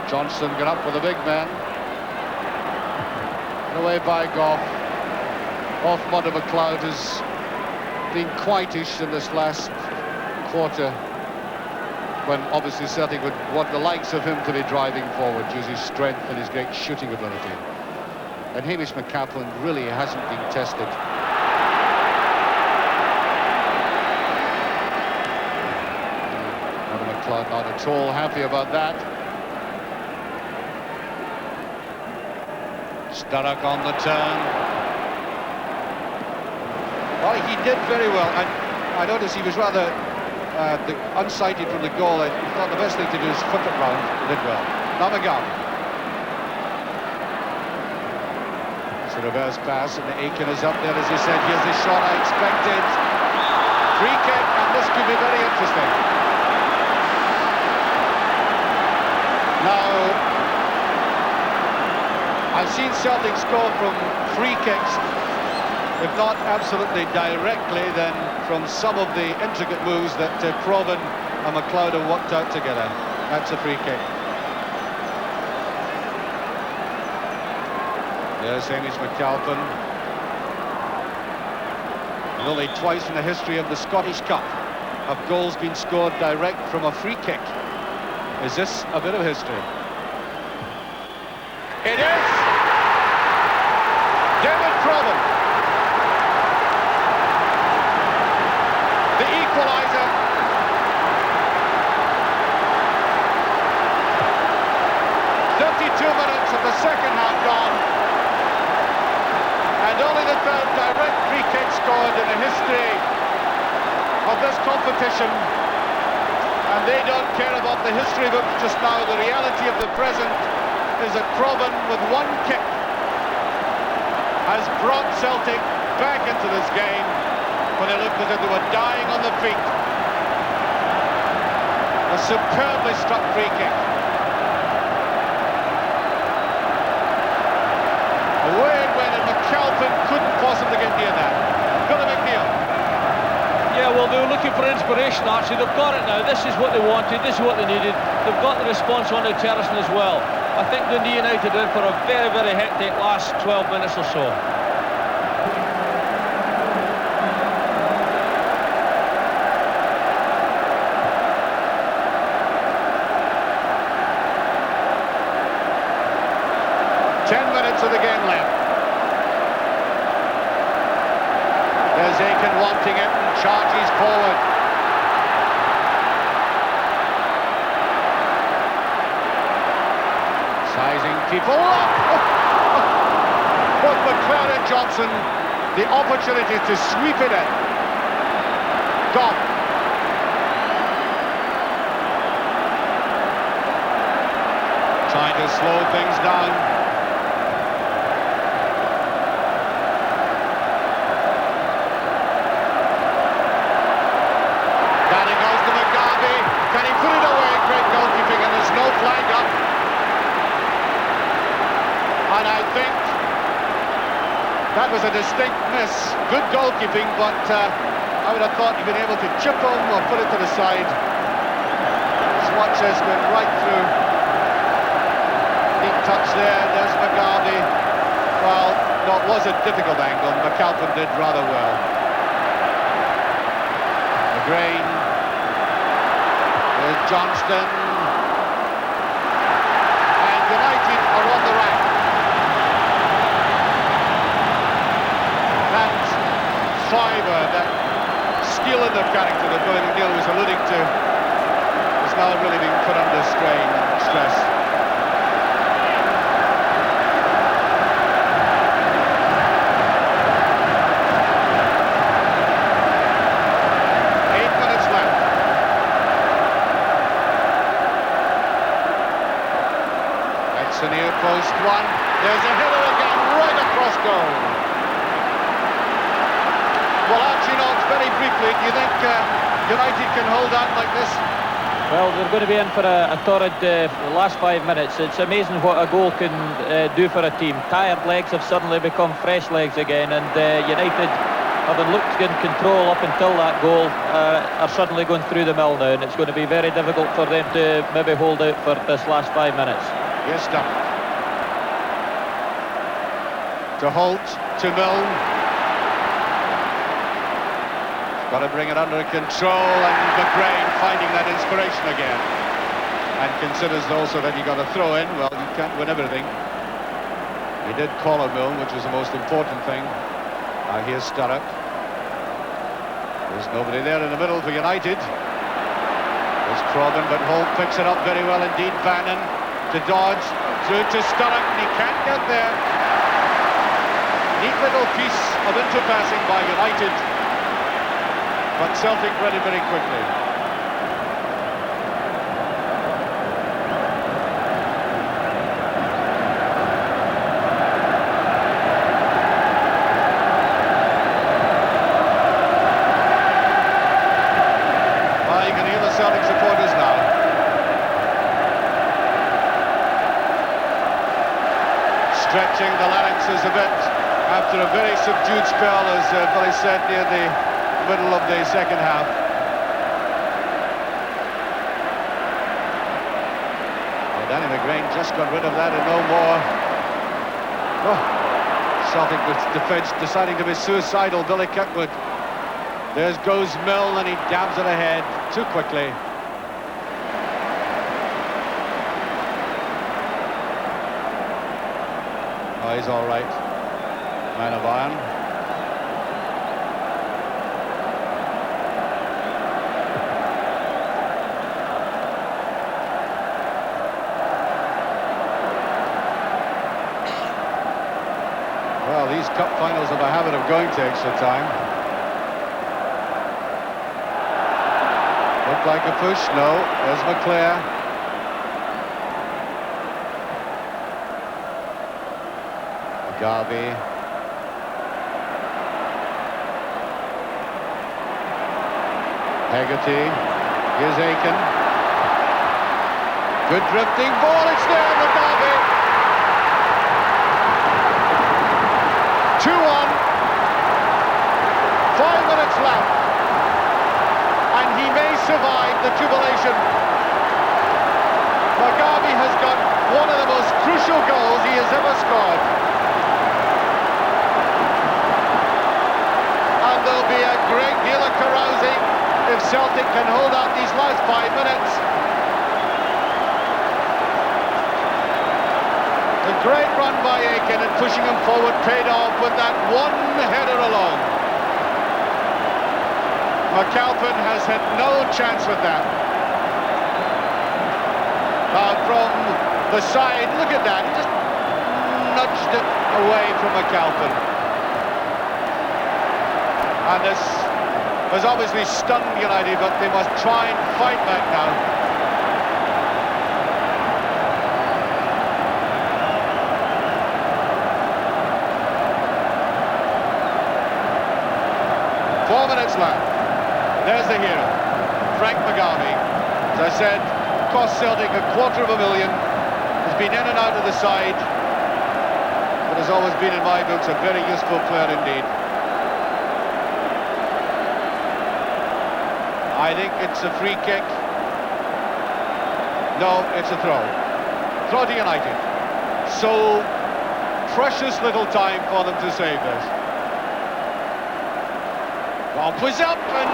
Johnson got up with a big man. And away by Goff. Off Mudder McLeod has been quite-ish in this last quarter, when obviously Celtic would want the likes of him to be driving forward, use his strength and his great shooting ability. And Hamish McCaplin really hasn't been tested. Mudder McLeod not at all happy about that. Sturrock on the turn. Well, he did very well, and I noticed he was rather unsighted from the goal. I thought the best thing to do is flip it round. He did well. Now McGowan. It's a reverse pass, and Aiken is up there, as he said. Here's the shot I expected. Free kick, and this could be very interesting. Now, I've seen Celtic score from free kicks, if not absolutely directly, then from some of the intricate moves that Provan and McLeod have worked out together. That's a free kick. There's Hamish McCalpin. And only twice in the history of the Scottish Cup have goals been scored direct from a free kick. Is this a bit of history? It is! David Provan. The equaliser. Minutes of the second half gone, and only the third direct free kick scored in the history of this competition. And they don't care about the history books just now. The reality of the present is that Provan, with one kick, has brought Celtic back into this game when they looked as if they were dying on the feet. A superbly struck free kick. Away it went, and McCalpin couldn't possibly get near that. Billy McNeil. Yeah, well, they were looking for inspiration, Archie. They've got it now. This is what they wanted. This is what they needed. They've got the response on the Terracing as well. I think DundeeUtd in for a very, very hectic last 12 minutes or so. Of the game left. There's Aiken wanting it and charges forward. Sizing people up. Both McLeod and Johnson, the opportunity to sweep it in. Gone. Trying to slow things down. Can he put it away? Great goalkeeping, and there's no flag up. And I think that was a distinct miss. Good goalkeeping, but I would have thought he'd been able to chip him or put it to the side. Swatches went right through. Deep touch there. There's McGarvey. Well, no, it was a difficult angle. McCalpin did rather well. McGrain. There's Johnston. And United are on the rack. That fibre, that skill in their character that Billy McNeil was alluding to is now really being put under strain and stress. post one. There's a header again, right across goal. Well, Archie Knox, very briefly, do you think United can hold on like this? Well, they're going to be in for a torrid last 5 minutes. It's amazing what a goal can do for a team. Tired legs have suddenly become fresh legs again, and United, having looked in control up until that goal, are suddenly going through the mill now, and it's going to be very difficult for them to maybe hold out for this last 5 minutes. Yes, Dunn. To Holt, to Milne. Got to bring it under control, and McGrain finding that inspiration again, and considers also that you got to throw in. Well, you can't win everything. He did collar Milne, which was the most important thing. Now here's Sturrock. There's nobody there in the middle for United. There's Croghan, but Holt picks it up very well indeed. Bannon to Dodge, through to Sturrock, and he can't get there. Neat little piece of interpassing by United, but Celtic read it very quickly. Well, you can hear the Celtic supporters now. Stretching the larynxes a bit after a very subdued spell, as Billy said, near the middle of the second half. Well, Danny McGrain just got rid of that and no more. Oh, Celtic with defence deciding to be suicidal. Billy Kirkwood. There goes Milne, and he dabs it ahead too quickly. Oh, he's all right. Man of iron. Well, these cup finals have a habit of going to extra time. Looked like a push. No, there's McClare. Garvey. Hegarty. Here's Aiken. Good drifting ball. It's there, McGarvey. 2-1. 5 minutes left. And he may survive the jubilation. McGarvey has got one of the most crucial goals he has ever scored. And there'll be a great deal of carousing if Celtic can hold out these last 5 minutes. A great run by Aiken, and pushing him forward paid off with that one header alone. McAlpin has had no chance with that. From the side, look at that, he just nudged it away from McAlpin. And this has obviously stunned United, but they must try and fight back now. Four minutes left. There's the hero, Frank McGarvey. As I said, cost Celtic $250,000. Has been in and out of the side, but has always been, in my books, a very useful player indeed. I think it's a free kick. No, it's a throw. Throw to United. So precious little time for them to save this. Rob was up, and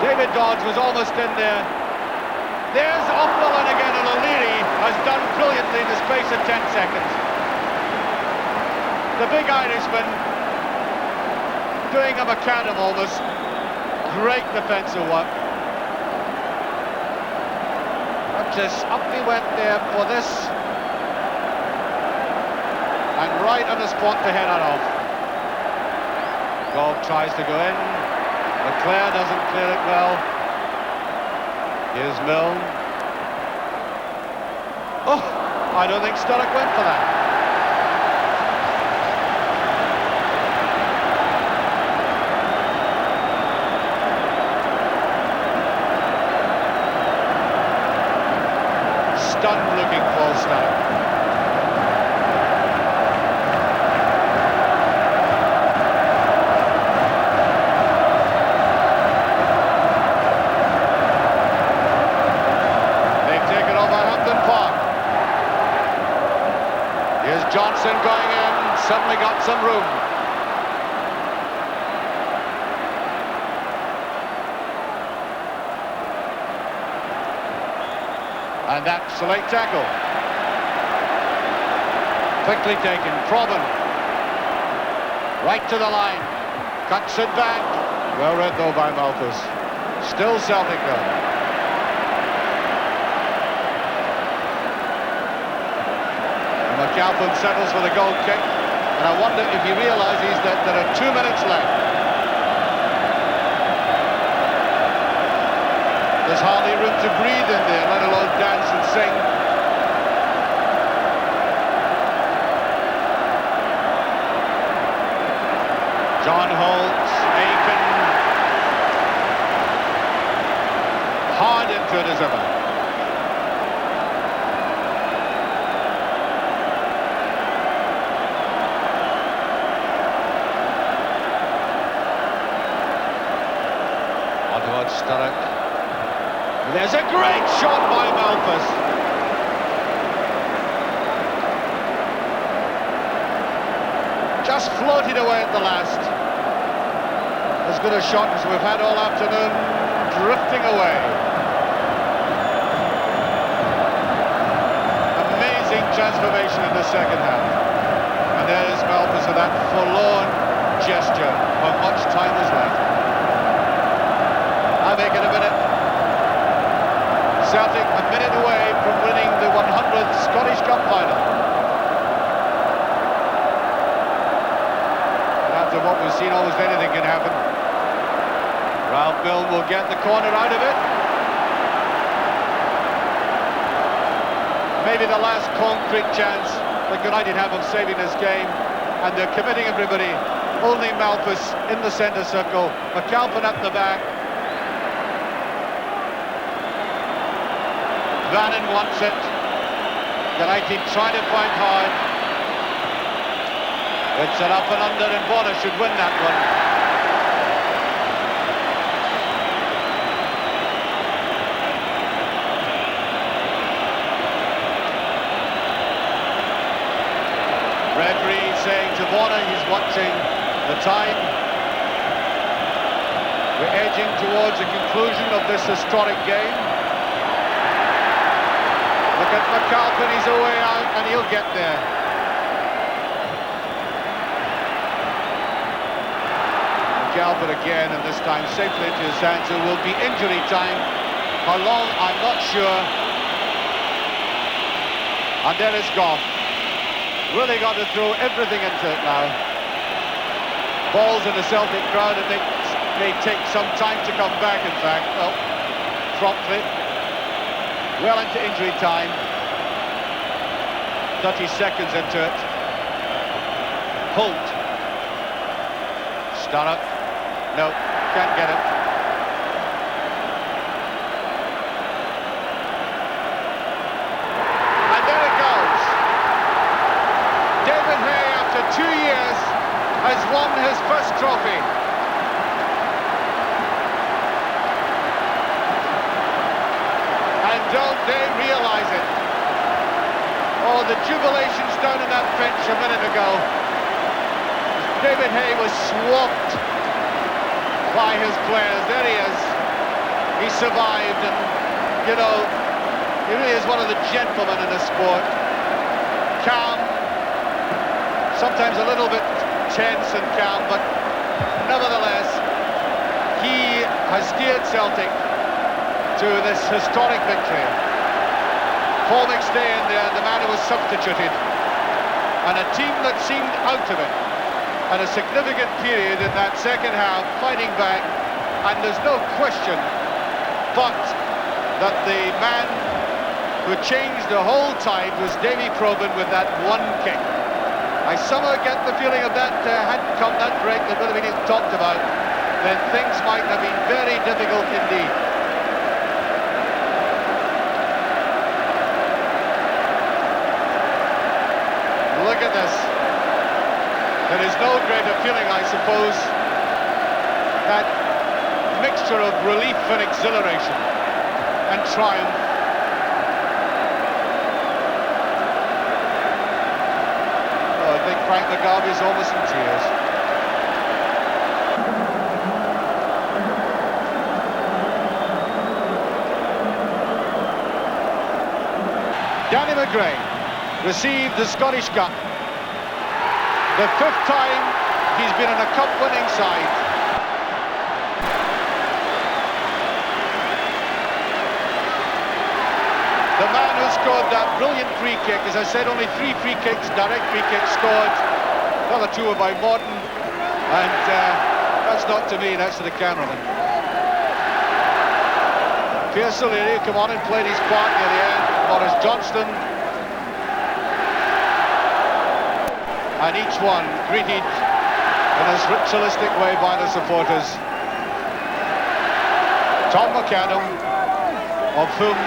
David Dodge was almost in there. There's O'Flynn again, and O'Leary has done brilliantly in the space of 10 seconds. The big Irishman doing a McAdam almost. Great defensive work. Just up he went there for this. And right on the spot to head it off. Gold tries to go in. McClare doesn't clear it well. Here's Milne. Oh, I don't think Sturrock went for that. stunned-looking false start. Johnson going in, suddenly got some room. And that's a late tackle. Quickly taken, Probin. Right to the line, cuts it back. Well read though by Malthus. Still Celtic though. McAlpin settles for the goal kick, and I wonder if he realises that there are 2 minutes left. There's hardly room to breathe in there, let alone dance and sing. John Holtz, Aiken, hard into it as ever. Sturrock. There's a great shot by Malthus. Just floated away at the last. As good a shot as we've had all afternoon, drifting away. Amazing transformation in the second half. And there's Malthus with that forlorn gesture when much time was left. I make it a minute. Celtic a minute away from winning the 100th Scottish Cup final. And after what we've seen, almost anything can happen. Ralph Milne will get the corner out of it. Maybe the last concrete chance that United have of saving this game, and they're committing everybody. Only Malthus in the centre circle, McAlpin at the back. Vannon wants it. United trying to fight hard. It's an up and under, and Bonner should win that one. Referee saying to Bonner he's watching the time. We're edging towards the conclusion of this historic game. Look at McAlpin, he's a way out, and he'll get there. McAlpin again, and this time safely into his hands. It will be injury time. How long, I'm not sure. And there is Goff. Really got to throw everything into it now. Balls in the Celtic crowd, and may take some time to come back, in fact. Well, promptly. Well into injury time. 30 seconds into it. Holt. Sturrock. No, can't get it. And there it goes. David Hay, after 2 years, has won his first trophy. Don't they realise it? Oh, the jubilations down in that bench a minute ago. David Hay was swamped by his players. There he is. He survived, and, you know, he really is one of the gentlemen in the sport. Calm, sometimes a little bit tense and calm, but nevertheless, he has steered Celtic to this historic victory. Paul McStay in there, the man who was substituted, and a team that seemed out of it, and a significant period in that second half, fighting back, and there's no question but that the man who changed the whole tide was Davy Probin with that one kick. I somehow get the feeling of that hadn't come that break that would have been talked about, then things might have been very difficult indeed. at this. There is no greater feeling, I suppose, that mixture of relief and exhilaration and triumph. Oh, I think Frank McGarvey's almost in tears. Danny McGrain received the Scottish Cup. The 5th time he's been in a cup-winning side. The man who scored that brilliant free kick, as I said, only 3 free kicks, direct free kicks scored. The other 2 were by Morton, and that's not to me, that's to the cameraman. Pierce O'Leary come on and played his part near the end. Maurice Johnston. And each one greeted in a ritualistic way by the supporters. Tom McAdam, of whom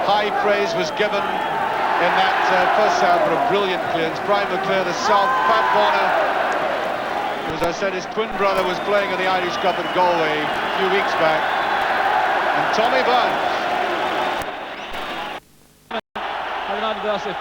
high praise was given in that first half for a brilliant clearance. Brian McClare, the South, Pat Bonner, who, as I said, his twin brother was playing in the Irish Cup at Galway a few weeks back, and Tommy Burns. Have an adversary.